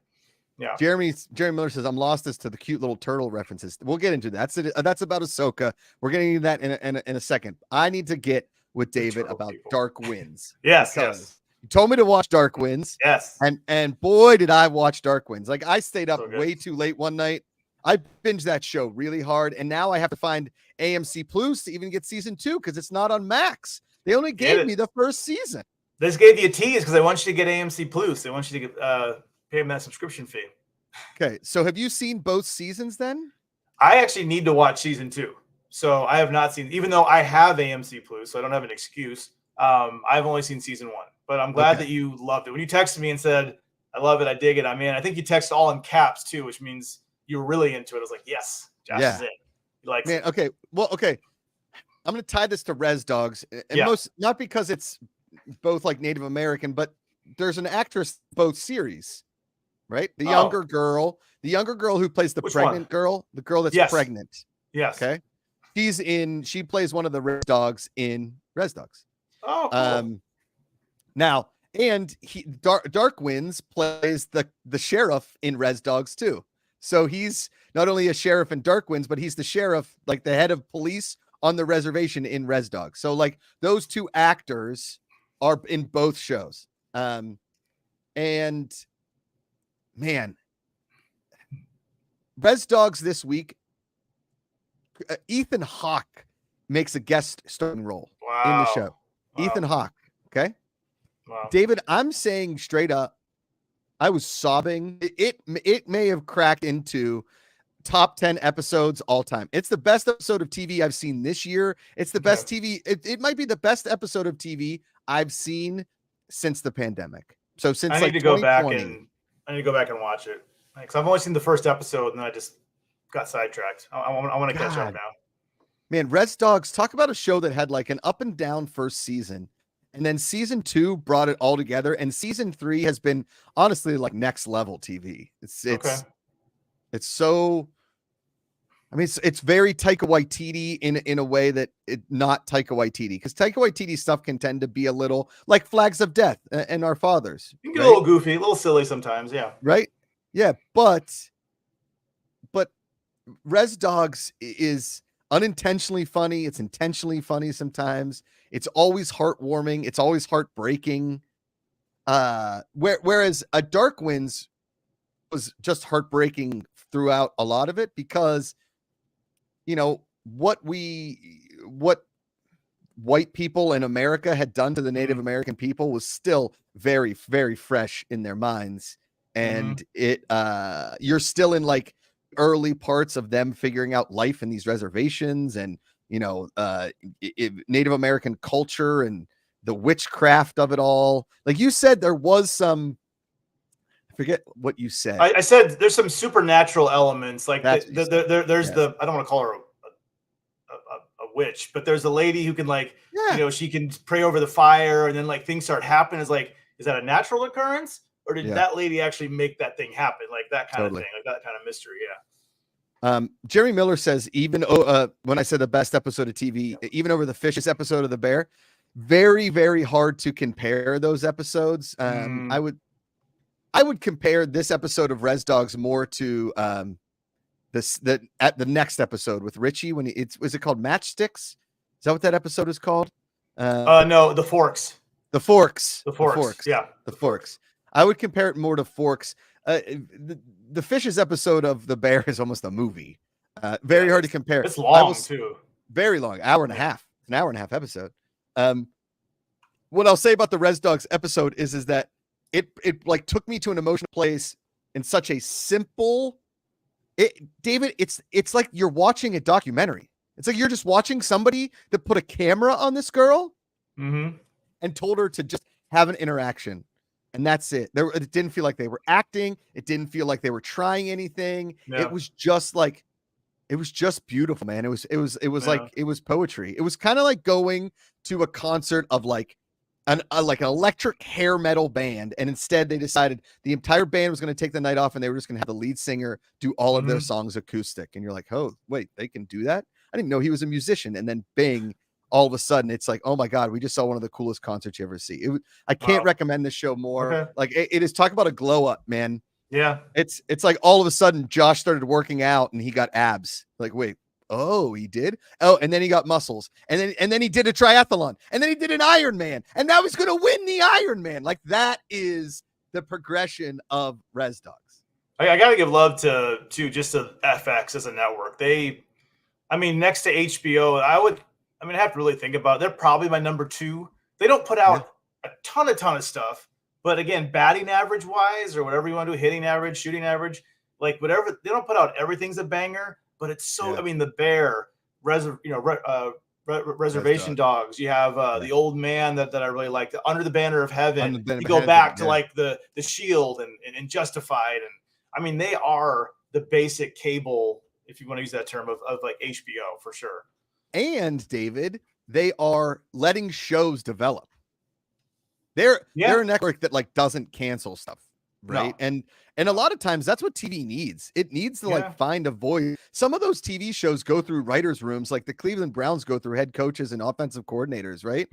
Speaker 2: Yeah. Jeremy
Speaker 1: Miller says, I'm lost as to the cute little turtle references. We'll get into that. That's about Ahsoka. We're getting into that in a second. I need to get with David about Dark Winds.
Speaker 2: Yes.
Speaker 1: You told me to watch Dark Winds.
Speaker 2: Yes.
Speaker 1: And boy, did I watch Dark Winds. Like, I stayed up way too late one night. I binged that show really hard, and now I have to find AMC Plus to even get season 2 because it's not on Max. They only gave me the first season.
Speaker 2: They just gave you a tease because they want you to get AMC Plus. They want you to get pay them that subscription fee.
Speaker 1: Okay, so have you seen both seasons then?
Speaker 2: I actually need to watch season 2. So I have not seen, even though I have AMC Plus, so I don't have an excuse. I've only seen season 1, but I'm glad that you loved it. When you texted me and said, I love it, I dig it, I'm in. I think you texted all in caps too, which means you were really into it. I was like, yes, Josh is in. He likes it.
Speaker 1: Okay. Well, okay. I'm going to tie this to Res Dogs, and not because it's both like Native American, but there's an actress both series, right? The younger girl who plays the pregnant girl, the girl that's pregnant.
Speaker 2: Yes.
Speaker 1: Okay. She plays one of the Res Dogs in Res Dogs.
Speaker 2: Oh, cool.
Speaker 1: Now, and Dark Winds plays the sheriff in Res Dogs too. So he's not only a sheriff in Dark Winds, but he's the sheriff, like the head of police on the reservation in Res Dogs. So like those two actors are in both shows. And man, Res Dogs this week, Ethan Hawke makes a guest starring role in the show. Wow. Ethan Hawke. Okay. Wow. David, I'm saying straight up, I was sobbing. It may have cracked into top 10 episodes all time. It's the best episode of TV I've seen this year. It's the best TV. It might be the best episode of TV I've seen since the pandemic. So since I need to go back and
Speaker 2: watch it because I've only seen the first episode and then I just got sidetracked. I want to catch up now.
Speaker 1: Man, Res Dogs, talk about a show that had like an up and down first season. And then season 2 brought it all together. And season 3 has been honestly like next level TV. It's so, I mean, it's very Taika Waititi in a way that not Taika Waititi, because Taika Waititi stuff can tend to be a little like Flags of Death and Our Fathers.
Speaker 2: You can get a little goofy, a little silly sometimes. Yeah.
Speaker 1: Right. Yeah. But Res Dogs is unintentionally funny. It's intentionally funny sometimes. It's always heartwarming. It's always heartbreaking. Whereas a Dark Winds was just heartbreaking throughout a lot of it because, what white people in America had done to the Native American people was still very, very fresh in their minds. And you're still in like early parts of them figuring out life in these reservations and, Native American culture and the witchcraft of it all. Like you said, there was some, I forget what you said.
Speaker 2: I said there's some supernatural elements. Like there's the, I don't want to call her a witch, but there's a lady who can she can pray over the fire and then like things start happening. It's like, is that a natural occurrence or did that lady actually make that thing happen? Like that kind of thing, like that kind of mystery. Yeah.
Speaker 1: Jerry Miller says, even when I said the best episode of TV, even over the Fishes episode of The Bear, very, very hard to compare those episodes. I would compare this episode of Res Dogs more to at the next episode with Richie when was it called Matchsticks? Is that what that episode is called?
Speaker 2: No, the Forks.
Speaker 1: The Forks.
Speaker 2: The Forks. Yeah.
Speaker 1: The Forks. I would compare it more to Forks. The Fishes episode of The Bear is almost a movie. Very hard to compare.
Speaker 2: It's long too.
Speaker 1: Very long, hour and a half. An hour and a half episode. What I'll say about the Res Dogs episode is that it like took me to an emotional place in such a simple. David, it's like you're watching a documentary. It's like you're just watching somebody that put a camera on this girl and told her to just have an interaction. And that's it. It didn't feel like they were acting. It didn't feel like they were trying anything. Yeah. It was just beautiful, man. It was like, it was poetry. It was kind of like going to a concert of like an electric hair metal band. And instead they decided the entire band was going to take the night off and they were just going to have the lead singer do all of their songs acoustic. And you're like, oh, wait, they can do that? I didn't know he was a musician. And then bing, all of a sudden it's like, oh my God, we just saw one of the coolest concerts you ever see. I can't recommend this show more. Okay. Like it is talk about a glow up, man. Yeah. It's like all of a sudden Josh started working out and he got abs. Like, wait, oh, he did? Oh, and then he got muscles. And then he did a triathlon. And then he did an Ironman. And now he's going to win the Ironman. Like that is the progression of Res Dogs.
Speaker 2: I got to give love to FX as a network. Next to HBO, I have to really think about it. They're probably my number 2. They don't put out a ton of stuff. But again, batting average wise or whatever you want to do, hitting average, shooting average, like whatever, they don't put out everything's a banger, but it's so, The Bear, Reservation Dogs. You have The Old Man that I really like, the Under the Banner of Heaven. You go back to like the Shield and Justified. And they are the basic cable, if you want to use that term, of like HBO for sure.
Speaker 1: And David, they are letting shows develop. They're a network that like doesn't cancel stuff, right? No. And a lot of times that's what TV needs. It needs to like find a voice. Some of those TV shows go through writers' rooms, like the Cleveland Browns go through head coaches and offensive coordinators, right?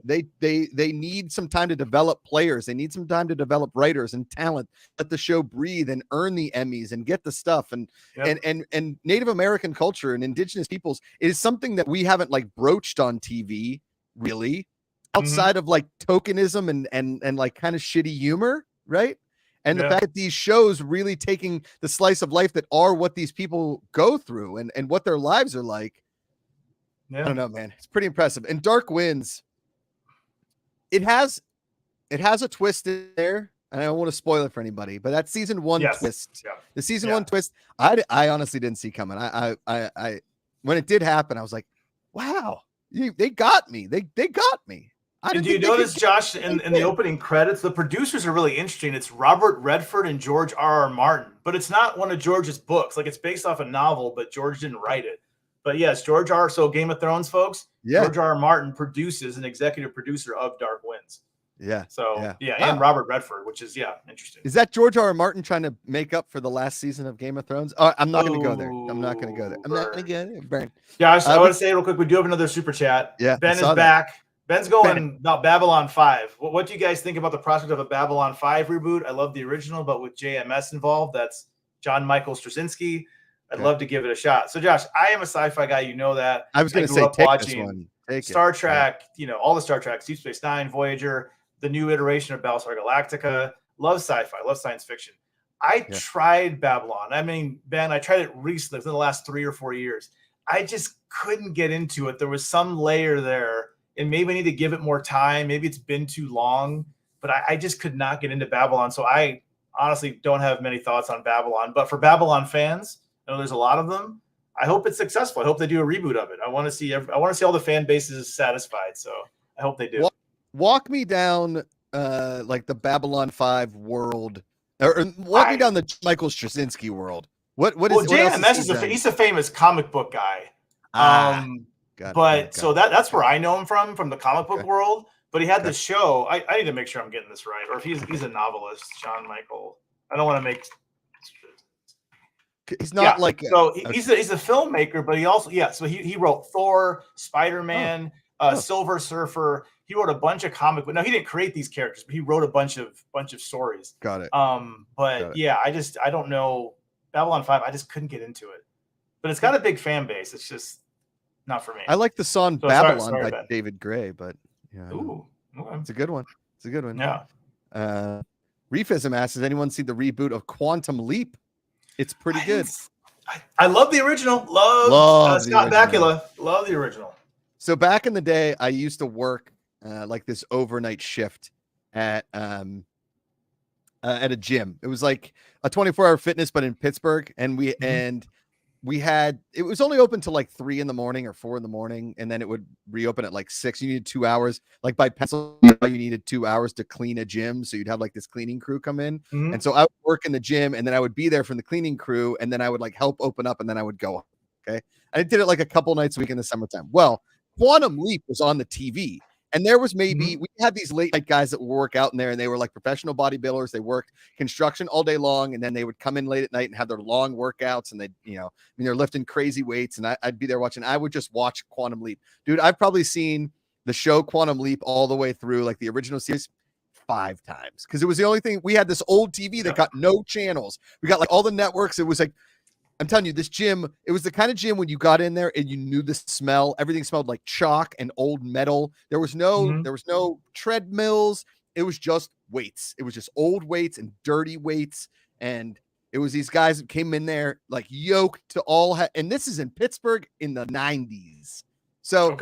Speaker 1: They need some time to develop players. They need some time to develop writers and talent. Let the show breathe and earn the Emmys and get the stuff. And Native American culture and indigenous peoples is something that we haven't like broached on TV really. Outside of like tokenism and like kind of shitty humor, right? And the fact that these shows really taking the slice of life that are what these people go through and what their lives are like. I don't know, man. It's pretty impressive. And Dark Winds, it has a twist in there. And I don't want to spoil it for anybody, but that season 1 twist, the season 1 twist, I honestly didn't see coming. I when it did happen, I was like, wow, they got me. They got me.
Speaker 2: And do you notice, Josh, in the opening credits, the producers are really interesting. It's Robert Redford and George R.R. Martin, but it's not one of George's books. Like it's based off a novel, but George didn't write it. But yes, George R. So Game of Thrones, folks, George R.R. Martin produces an executive producer of Dark Winds. Yeah. So and Robert Redford, which is interesting.
Speaker 1: Is that George R.R. Martin trying to make up for the last season of Game of Thrones? I'm not going to go there. I'm not going to go there. I'm not going to go there. Burn.
Speaker 2: Josh, I want to say real quick, we do have another super chat. Yeah. Ben is back. Ben's going about Babylon 5. What do you guys think about the prospect of a Babylon 5 reboot? I love the original, but with JMS involved, that's John Michael Straczynski. I'd love to give it a shot. So, Josh, I am a sci-fi guy. You know that.
Speaker 1: I was going to say, take this one. Take
Speaker 2: Star Trek, all the Star Treks, Deep Space Nine, Voyager, the new iteration of Battlestar Galactica. Love sci-fi, love science fiction. I tried Babylon. Ben, I tried it recently within the last 3 or 4 years. I just couldn't get into it. There was some layer there. And maybe I need to give it more time. Maybe it's been too long, but I just could not get into Babylon. So I honestly don't have many thoughts on Babylon. But for Babylon fans, I know there's a lot of them. I hope it's successful. I hope they do a reboot of it. I want to see all the fan bases satisfied. So I hope they do.
Speaker 1: Walk me down like the Babylon 5 world, or walk me down the Michael Straczynski world. What is
Speaker 2: JMS? He's a famous comic book guy. So that's where I know him from the comic book world. But he had this show. I need to make sure I'm getting this right. Or if he's a novelist, John Michael. I don't want to make.
Speaker 1: He's not
Speaker 2: he's a filmmaker, but he also So he wrote Thor, Spider-Man, Silver Surfer. He wrote a bunch of comic books. Now he didn't create these characters, but he wrote a bunch of stories.
Speaker 1: Got it.
Speaker 2: I don't know Babylon 5, I just couldn't get into it. But it's got a big fan base. It's just not for me.
Speaker 1: I like the song Babylon by David Gray, but yeah.
Speaker 2: Ooh, okay.
Speaker 1: It's a good one. It's a good one.
Speaker 2: Yeah.
Speaker 1: Refism asks, has anyone seen the reboot of Quantum Leap? It's pretty good.
Speaker 2: I love the original. Love Scott Bakula. Love the original.
Speaker 1: So back in the day, I used to work like this overnight shift at a gym. It was like a 24-hour fitness, but in Pittsburgh, and we had, it was only open till like 3 a.m. or 4 a.m, and then it would reopen at like 6. You needed 2 hours. Like by Pennsylvania, you needed 2 hours to clean a gym. So you'd have like this cleaning crew come in. And so I would work in the gym, and then I would be there from the cleaning crew, and then I would like help open up, and then I would go. Okay. I did it like a couple nights a week in the summertime. Well, Quantum Leap was on the TV. And there was maybe, we had these late night guys that would work out in there, and they were like professional bodybuilders. They worked construction all day long, and then they would come in late at night and have their long workouts, and they're lifting crazy weights, and I'd be there watching. I would just watch Quantum Leap. Dude, I've probably seen the show Quantum Leap all the way through, like the original series, 5 times, because it was the only thing. We had this old TV that got no channels. We got like all the networks. It was like, I'm telling you, this gym, it was the kind of gym when you got in there and you knew the smell. Everything smelled like chalk and old metal. There was no treadmills. It was just weights. It was just old weights and dirty weights. And it was these guys that came in there like yoked to all. And this is in Pittsburgh in the 90s. So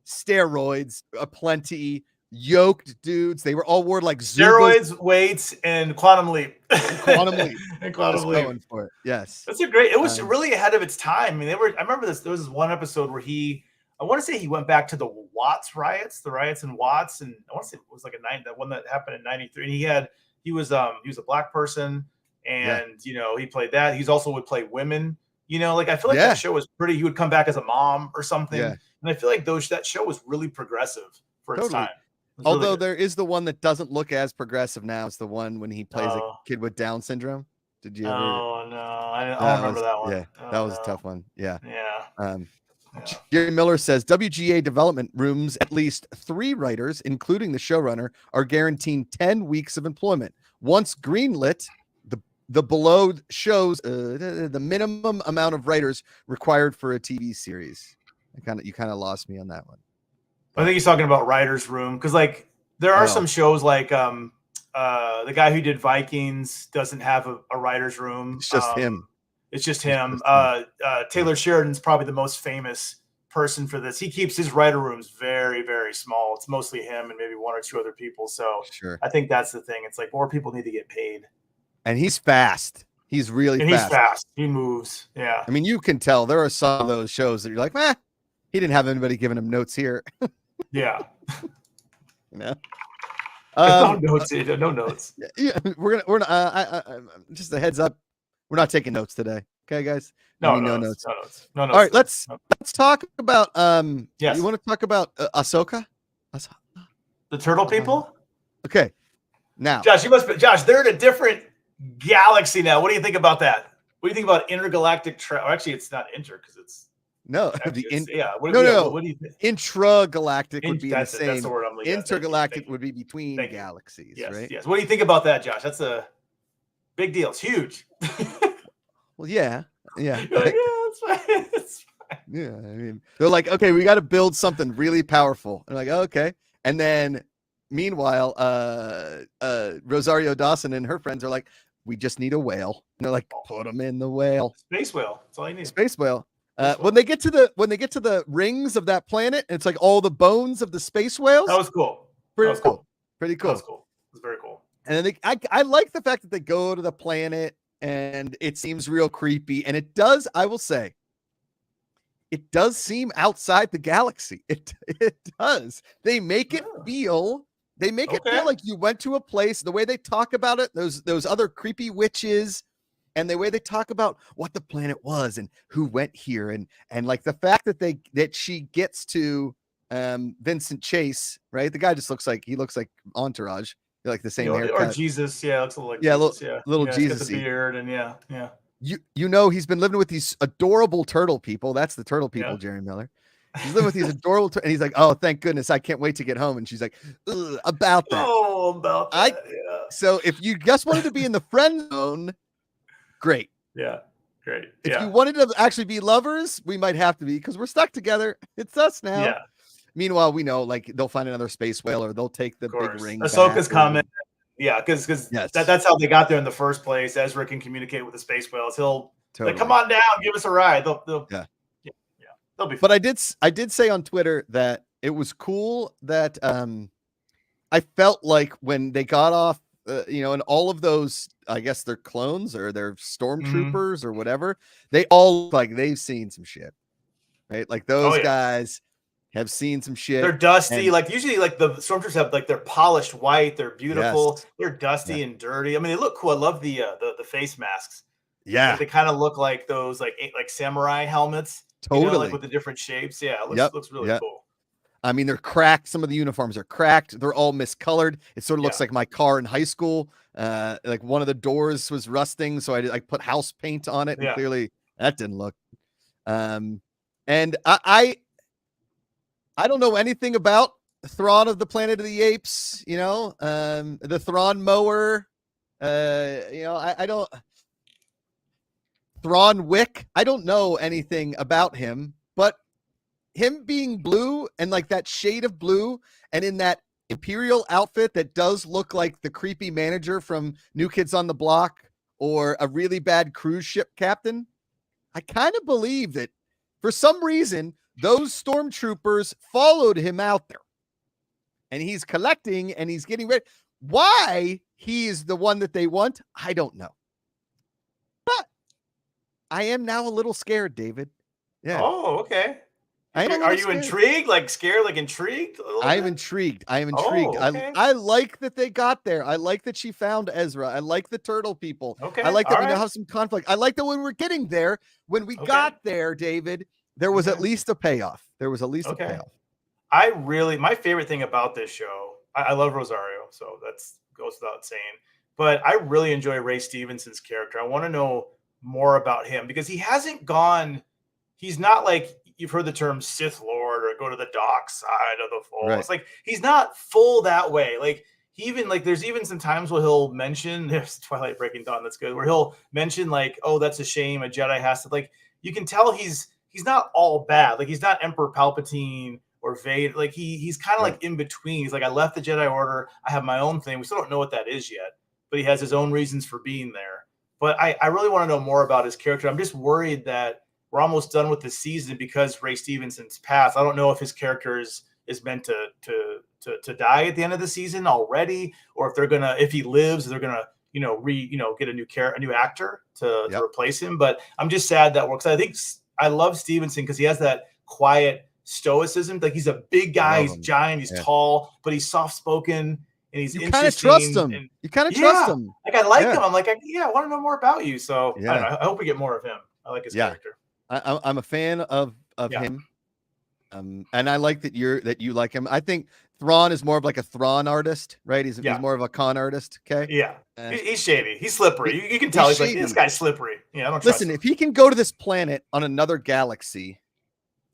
Speaker 1: steroids aplenty. Yoked dudes. They were all wore like
Speaker 2: steroids, weights, and Quantum Leap.
Speaker 1: Quantum Leap.
Speaker 2: And Quantum Leap.
Speaker 1: Going for it. Yes.
Speaker 2: That's a great. It was really ahead of its time. I mean, I remember this. There was this one episode where I want to say he went back to the Watts riots, the riots in Watts, and I want to say it was like that one that happened in '93. And he was a black person, and he played that. He's also would play women. Like I feel like that show was pretty. He would come back as a mom or something, and I feel like that show was really progressive for its time.
Speaker 1: Although really there is the one that doesn't look as progressive now. It's the one when he plays a kid with Down syndrome. Did you ever?
Speaker 2: Oh, no. I don't remember that one.
Speaker 1: Yeah, that was a tough one. Yeah.
Speaker 2: Yeah.
Speaker 1: Jerry Miller says WGA development rooms, at least 3 writers, including the showrunner, are guaranteed 10 weeks of employment. Once greenlit, the below shows the minimum amount of writers required for a TV series. You kind of lost me on that one.
Speaker 2: I think he's talking about writer's room, because like there are some shows like the guy who did Vikings doesn't have a writer's room.
Speaker 1: It's just him.
Speaker 2: It's just him. Taylor Sheridan's probably the most famous person for this. He keeps his writer rooms very, very small. It's mostly him and maybe 1 or 2 other people. So I think that's the thing. It's like more people need to get paid.
Speaker 1: And he's fast. He's really fast.
Speaker 2: He's fast. He moves. Yeah.
Speaker 1: I mean, you can tell there are some of those shows that you're like, he didn't have anybody giving him notes here.
Speaker 2: Yeah.
Speaker 1: No
Speaker 2: notes. No notes.
Speaker 1: Yeah, we're just a heads up. We're not taking notes today. Okay, guys.
Speaker 2: No notes.
Speaker 1: All right, let's talk about
Speaker 2: yes.
Speaker 1: You want to talk about Ahsoka?
Speaker 2: The turtle people?
Speaker 1: Okay. Now,
Speaker 2: Josh, they're in a different galaxy now. What do you think about that? What do you think about intergalactic travel? Actually, it's not inter because it's
Speaker 1: no.
Speaker 2: What do you think?
Speaker 1: Intragalactic would be the same.
Speaker 2: That's the word I'm looking
Speaker 1: Intergalactic would be between galaxies, right?
Speaker 2: Yes. What do you think about that, Josh? That's a big deal. It's huge.
Speaker 1: Well, yeah.
Speaker 2: Like, it's fine. It's fine.
Speaker 1: Yeah, I mean, they're like, okay, we got to build something really powerful. And like, okay, and then meanwhile, Rosario Dawson and her friends are like, we just need a whale. And they're like, put them in the whale.
Speaker 2: Space whale. That's all you need.
Speaker 1: Space whale. When they get to the rings of that planet, it's like all the bones of the space whales.
Speaker 2: That was cool.
Speaker 1: Pretty cool.
Speaker 2: That was cool. It was very cool.
Speaker 1: And then I like the fact that they go to the planet and it seems real creepy. And it does, I will say, it does seem outside the galaxy. It does. They make it feel. They make it feel like you went to a place. The way they talk about it, those other creepy witches. And the way they talk about what the planet was and who went here, and like the fact that she gets to Vincent Chase, right? The guy just looks like Entourage, like the same haircut.
Speaker 2: Or Jesus, looks a little like Jesus,
Speaker 1: little Jesus,
Speaker 2: he's got the beard, and yeah.
Speaker 1: He's been living with these adorable turtle people. That's the turtle people, Jerry Miller. He's living with these adorable, and he's like, oh, thank goodness, I can't wait to get home. And she's like, about that.
Speaker 2: Oh, about that.
Speaker 1: So if you just wanted to be in the friend zone. Great.
Speaker 2: Yeah. Great.
Speaker 1: If
Speaker 2: Yeah.
Speaker 1: you wanted to actually be lovers, we might have to be because we're stuck together. It's us now.
Speaker 2: Yeah.
Speaker 1: Meanwhile, we know like they'll find another space whale or they'll take the
Speaker 2: Of
Speaker 1: big
Speaker 2: course.
Speaker 1: ring
Speaker 2: Ahsoka's
Speaker 1: back.
Speaker 2: coming. Yeah, because
Speaker 1: Yes,
Speaker 2: that's how they got there in the first place. Ezra can communicate with the space whales. He'll like, come on down, give us a ride.
Speaker 1: Yeah.
Speaker 2: They'll be fun.
Speaker 1: But I did say on Twitter that it was cool that I felt like when they got off, and all of those, I guess they're clones or they're stormtroopers or whatever, they all look like they've seen some shit, right? Like those guys have seen some shit.
Speaker 2: They're dusty. Like usually, like the stormtroopers have like they're polished white. They're beautiful.
Speaker 1: Yes.
Speaker 2: They're dusty and dirty. I mean, they look cool. I love the face masks.
Speaker 1: Yeah,
Speaker 2: like, they kind of look like those like samurai helmets.
Speaker 1: Totally,
Speaker 2: like with the different shapes. Yeah, it looks really cool.
Speaker 1: I mean, they're cracked. Some of the uniforms are cracked. They're all miscolored. It sort of looks like my car in high school. Like one of the doors was rusting, so I put house paint on it, and clearly that didn't look. And I don't know anything about Thrawn of the Planet of the Apes. The Thrawn mower. I don't. Thrawn Wick. I don't know anything about him, but him being blue and like that shade of blue and in that Imperial outfit that does look like the creepy manager from New Kids on the Block or a really bad cruise ship captain. I kind of believe that for some reason, those stormtroopers followed him out there and he's collecting and he's getting ready. Why he is the one that they want, I don't know. But I am now a little scared, David. Yeah.
Speaker 2: Oh, okay.
Speaker 1: Are
Speaker 2: you intrigued? Like scared? Like intrigued?
Speaker 1: I'm intrigued. I am intrigued.
Speaker 2: Oh, okay.
Speaker 1: I like that they got there. I like that she found Ezra. I like the turtle people.
Speaker 2: Okay.
Speaker 1: I like that we now have some conflict. I like that when we're getting there, when we got there, David, there was at least a payoff. There was at least a payoff.
Speaker 2: My favorite thing about this show, I love Rosario, so that's goes without saying. But I really enjoy Ray Stevenson's character. I want to know more about him because he hasn't gone. He's not like you've heard the term Sith Lord or go to the dark side of the Force. Right. Like he's not full that way. Like he even like there's even some times where he'll mention there's Twilight Breaking Dawn that's good where he'll mention like, oh, that's a shame a Jedi has to like. You can tell he's not all bad. Like he's not Emperor Palpatine or Vader. Like he's kind of like in between. He's like, I left the Jedi Order. I have my own thing. We still don't know what that is yet, but he has his own reasons for being there. But I really want to know more about his character. I'm just worried that we're almost done with the season because Ray Stevenson's passed. I don't know if his character is meant to die at the end of the season already, or if he lives, they're gonna get a new actor to replace him. But I'm just sad that works. I think I love Stevenson because he has that quiet stoicism. Like he's a big guy, he's giant, he's tall, but he's soft spoken. And he's
Speaker 1: you kind of trust him. You kind of trust him.
Speaker 2: Like I like him. I'm like, I want to know more about you. So I hope we get more of him. I like his character.
Speaker 1: I'm a fan of him. And I like that you like him. I think Thrawn is more of like a Thrawn artist, right? He's more of a con artist. Okay.
Speaker 2: Yeah. He's shady. He's slippery. You can tell he's like, this guy's slippery. Yeah. I don't trust him.
Speaker 1: If he can go to this planet on another galaxy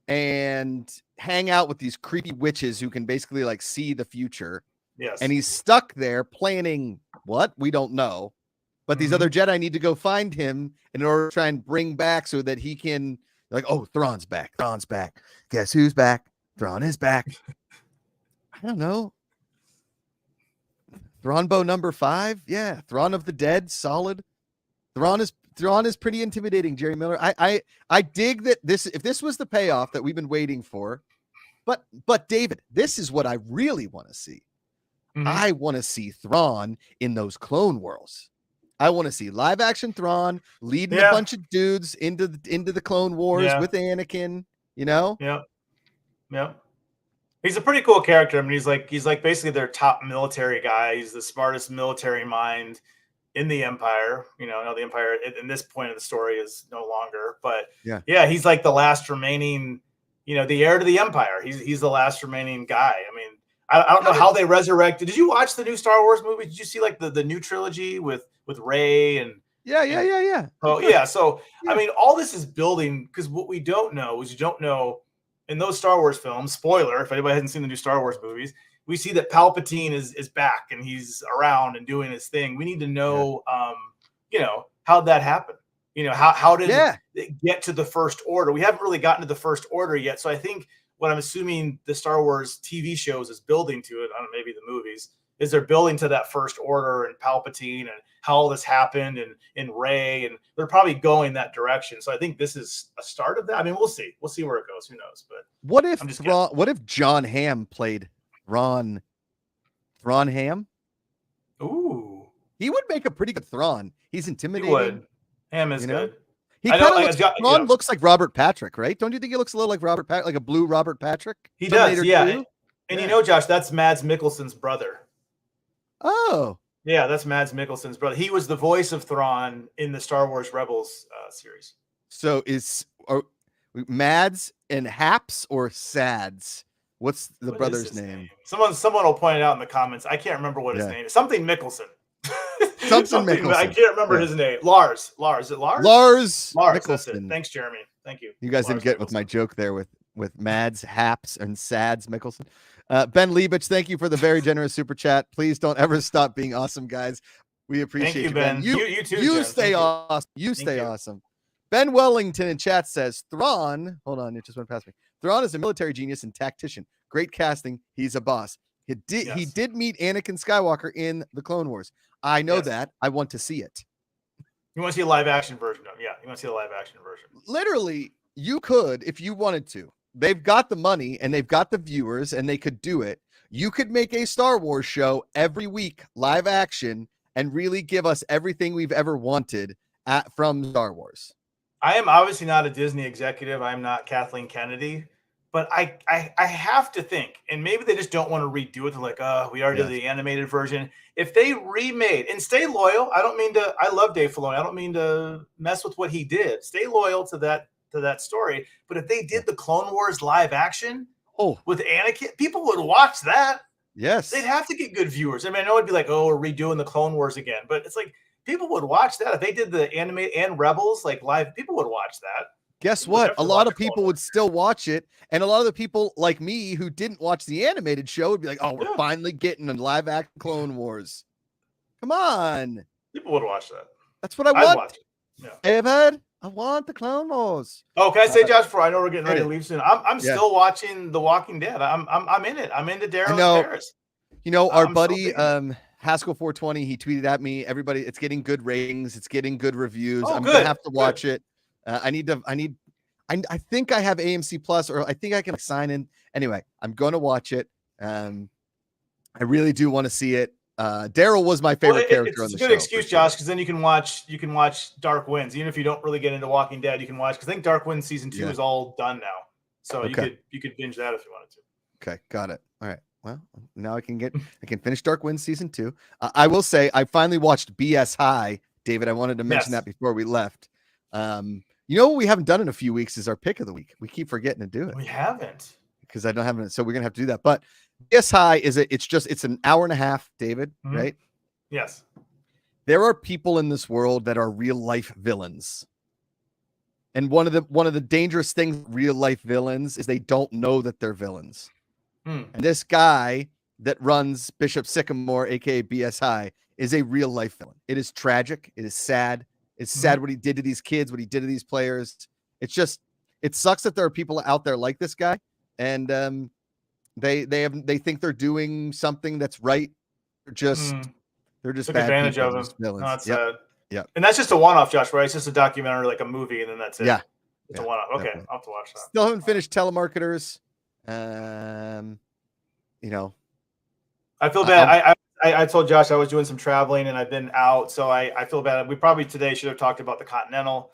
Speaker 1: and hang out with these creepy witches who can basically like see the future.
Speaker 2: Yes.
Speaker 1: And he's stuck there planning what? We don't know. But these other Jedi need to go find him in order to try and bring back so that he can like, oh, Thrawn's back. Thrawn's back. Guess who's back? Thrawn is back. I don't know. Thrawnbo number 5. Yeah. Thrawn of the Dead. Solid. Thrawn is pretty intimidating, Jerry Miller. I dig that if this was the payoff that we've been waiting for, but David, this is what I really want to see. I want to see Thrawn in those Clone Wars. I want to see live action Thrawn leading a bunch of dudes into the Clone Wars with Anakin,
Speaker 2: Yeah. He's a pretty cool character. I mean, he's like basically their top military guy. He's the smartest military mind in the Empire. Now the Empire in this point of the story is no longer, but he's like the last remaining, the heir to the Empire. He's the last remaining guy. I mean, I don't know how they resurrected. Did you watch the new Star Wars movie? Did you see like the new trilogy with Rey and
Speaker 1: Yeah.
Speaker 2: Oh yeah. So I mean, all this is building because what we don't know is in those Star Wars films. Spoiler: if anybody hasn't seen the new Star Wars movies, we see that Palpatine is back and he's around and doing his thing. We need to know, how'd that happen? How did it get to the First Order? We haven't really gotten to the First Order yet. So I think what I'm assuming the Star Wars TV shows is building to it, I don't know, maybe the movies, is they're building to that First Order and Palpatine and how all this happened and Rey, and they're probably going that direction. So I think this is a start of that. I mean, we'll see. We'll see where it goes. Who knows? But
Speaker 1: what if John Hamm played Thrawn Hamm?
Speaker 2: Ooh.
Speaker 1: He would make a pretty good Thrawn. He's intimidating.
Speaker 2: He would. Hamm is good.
Speaker 1: He kind of Thrawn looks like Robert Patrick, right? Don't you think he looks a little like Robert Patrick, like a blue Robert Patrick?
Speaker 2: He does, yeah. And Josh, that's Mads Mikkelsen's brother.
Speaker 1: Oh.
Speaker 2: Yeah, that's Mads Mikkelsen's brother. He was the voice of Thrawn in the Star Wars Rebels series.
Speaker 1: So are Mads and Haps or Sads? What's the brother's name?
Speaker 2: Someone will point it out in the comments. I can't remember what his name is. Something Mikkelsen.
Speaker 1: Something Mikkelsen.
Speaker 2: I can't remember his name. Lars. Is it Lars?
Speaker 1: Lars
Speaker 2: Mikkelsen.
Speaker 1: That's it.
Speaker 2: Thanks, Jeremy. Thank you.
Speaker 1: You guys didn't get with my joke there with Mads, Haps, and Sads Mikkelsen. Ben Liebich, thank you for the very generous super chat. Please don't ever stop being awesome, guys. We appreciate you, Ben.
Speaker 2: You too.
Speaker 1: You stay awesome. You stay awesome. Ben Wellington in chat says Thrawn. Hold on, it just went past me. Thrawn is a military genius and tactician. Great casting. He's a boss. He did meet Anakin Skywalker in the Clone Wars. I know that. I want to see it.
Speaker 2: You want to see a live action version of it? Yeah, you want to see a live action version.
Speaker 1: Literally, you could if you wanted to. They've got the money and they've got the viewers and they could do it. You could make a Star Wars show every week, live action, and really give us everything we've ever wanted from Star Wars.
Speaker 2: I am obviously not a Disney executive. I'm not Kathleen Kennedy, but I have to think, and maybe they just don't want to redo it. They're like, we already did the animated version. If they remade, and stay loyal, I love Dave Filoni. I don't mean to mess with what he did. Stay loyal to that story. But if they did the Clone Wars live action with Anakin, people would watch that.
Speaker 1: Yes.
Speaker 2: They'd have to get good viewers. I mean, I know it'd be like, we're redoing the Clone Wars again, but it's like people would watch that. If they did the anime and Rebels like live, people would watch that.
Speaker 1: Guess what? A lot of people would still watch it. And a lot of the people like me who didn't watch the animated show would be like, we're finally getting a live act Clone Wars. Come on.
Speaker 2: People would watch that.
Speaker 1: That's what I want.
Speaker 2: Watch it. Yeah.
Speaker 1: David, I want the Clone Wars.
Speaker 2: Oh, can I say, Josh, before I know we're getting ready to leave soon, I'm still watching The Walking Dead. I'm in it. I'm into Daryl and Paris.
Speaker 1: Our buddy Haskell 420, he tweeted at me, everybody, it's getting good ratings, it's getting good reviews. I'm gonna have to watch it. I think I have AMC Plus, or I think I can sign in. Anyway, I'm gonna watch it. I really do want to see it. Daryl was my favorite character on the show. It's a good
Speaker 2: excuse, Josh, because then you can watch Dark Winds. Even if you don't really get into Walking Dead, you can watch, because I think Dark Winds season 2 is all done now. So you could binge that if you wanted to.
Speaker 1: Okay, got it. All right. Well, now I can finish Dark Winds season 2. I will say I finally watched BS High, David. I wanted to mention that before we left. What we haven't done in a few weeks is our pick of the week. We keep forgetting to do it.
Speaker 2: We haven't,
Speaker 1: because I don't have it. So we're gonna have to do that. But BS High it's an hour and a half, David, right?
Speaker 2: Yes.
Speaker 1: There are people in this world that are real life villains. And one of the dangerous things with real life villains is they don't know that they're villains. And this guy that runs Bishop Sycamore, aka BS High, is a real life villain. It is tragic. It is sad. It's sad what he did to these kids, what he did to these players. It sucks that there are people out there like this guy, and they think they're doing something that's right. They're just
Speaker 2: took
Speaker 1: bad
Speaker 2: advantage of
Speaker 1: villains.
Speaker 2: No, that's sad. Yeah, and that's just a one-off, Josh, right? It's just a documentary, like a movie, and then that's it.
Speaker 1: Yeah,
Speaker 2: it's a one-off. Okay, definitely. I'll have to watch that.
Speaker 1: Still haven't finished Telemarketers.
Speaker 2: I feel bad. I told Josh I was doing some traveling and I've been out, so I feel bad. We probably today should have talked about the Continental,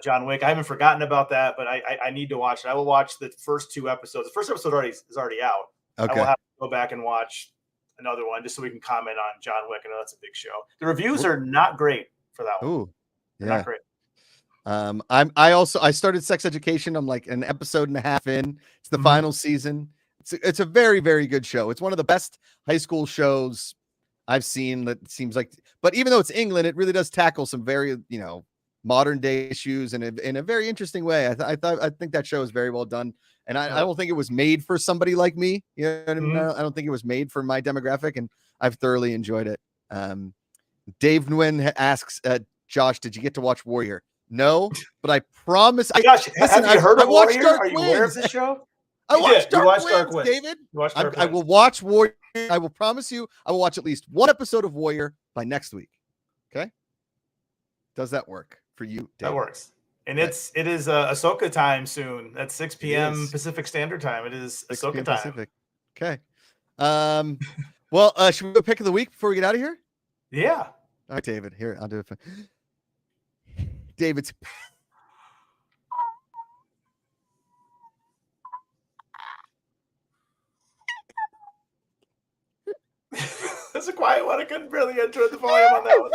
Speaker 2: John Wick. I haven't forgotten about that, but I need to watch it. I will watch the first 2 episodes. The first episode is already out.
Speaker 1: Okay.
Speaker 2: I will have to go back and watch another one just so we can comment on John Wick. I know that's a big show. The reviews are not great for that one.
Speaker 1: Ooh, yeah.
Speaker 2: Not great.
Speaker 1: I started Sex Education. I'm like an episode and a half in. It's the final season. It's a very, very good show. It's one of the best high school shows I've seen. That seems like, but even though it's England, it really does tackle some very, modern day issues in a very interesting way. I think that show is very well done. And I don't think it was made for somebody like me. I don't think it was made for my demographic, and I've thoroughly enjoyed it. Dave Nguyen asks, Josh, did you get to watch Warrior? No, but I promise.
Speaker 2: Gosh,
Speaker 1: Listen,
Speaker 2: have you heard of
Speaker 1: watched
Speaker 2: Warrior?
Speaker 1: Dark
Speaker 2: Are you
Speaker 1: Winds.
Speaker 2: aware of this show?
Speaker 1: I watched
Speaker 2: Dark
Speaker 1: Winds, David.
Speaker 2: You watched Dark
Speaker 1: I
Speaker 2: Winds.
Speaker 1: will watch Warrior. I will promise you, I will watch at least one episode of Warrior by next week. Okay? Does that work for you, David?
Speaker 2: That works. And it is Ahsoka time soon. That's 6 p.m. Pacific Standard Time. It is Ahsoka time. Pacific.
Speaker 1: Okay. Well, should we go pick of the week before we get out of here?
Speaker 2: Yeah.
Speaker 1: All right, David. Here, I'll do it. David's.
Speaker 2: That's a quiet one. I couldn't really enter the volume on that one.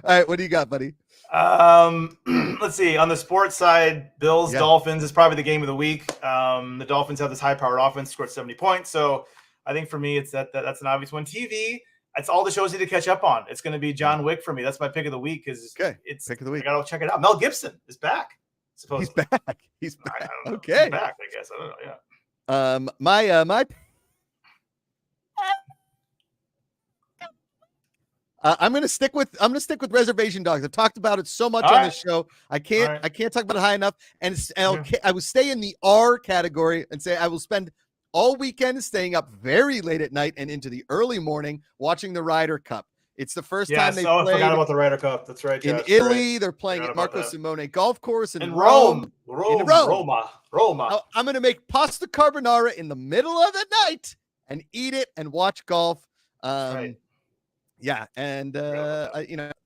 Speaker 1: All right, what do you got, buddy?
Speaker 2: Let's see. On the sports side, Bills Dolphins is probably the game of the week. The Dolphins have this high-powered offense, scored 70 points. So I think for me, it's that's an obvious one. TV, it's all the shows I need to catch up on. It's going to be John Wick for me. That's my pick of the week. It's
Speaker 1: pick of the week.
Speaker 2: I gotta check it out. Mel Gibson is back. Supposedly.
Speaker 1: He's back.
Speaker 2: I don't know.
Speaker 1: Okay.
Speaker 2: He's back. I guess I don't know. Yeah.
Speaker 1: My I'm gonna stick with Reservation Dogs. I've talked about it so much on this show. I can't talk about it high enough. And I will stay in the R category and say I will spend all weekend staying up very late at night and into the early morning watching the Ryder Cup. It's the first time they played. I
Speaker 2: forgot about the Ryder Cup. That's right, Josh.
Speaker 1: In Italy, they're playing at Marco Simone Golf Course in
Speaker 2: Roma.
Speaker 1: I'm going to make pasta carbonara in the middle of the night and eat it and watch golf. Yeah, and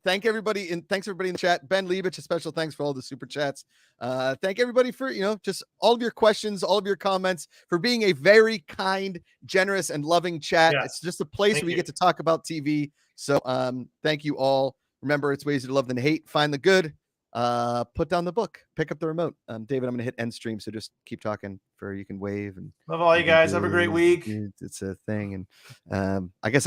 Speaker 1: thanks everybody in the chat. Ben Liebich, a special thanks for all the super chats. Thank everybody for just all of your questions, all of your comments, for being a very kind, generous, and loving chat. Yeah. It's just a place where we get to talk about TV. So thank you all. Remember, it's ways to love than hate. Find the good. Put down the book. Pick up the remote. David, I'm going to hit end stream, so just keep talking. You can wave and
Speaker 2: love all you guys. Have a great week.
Speaker 1: It's a thing, and I guess I'll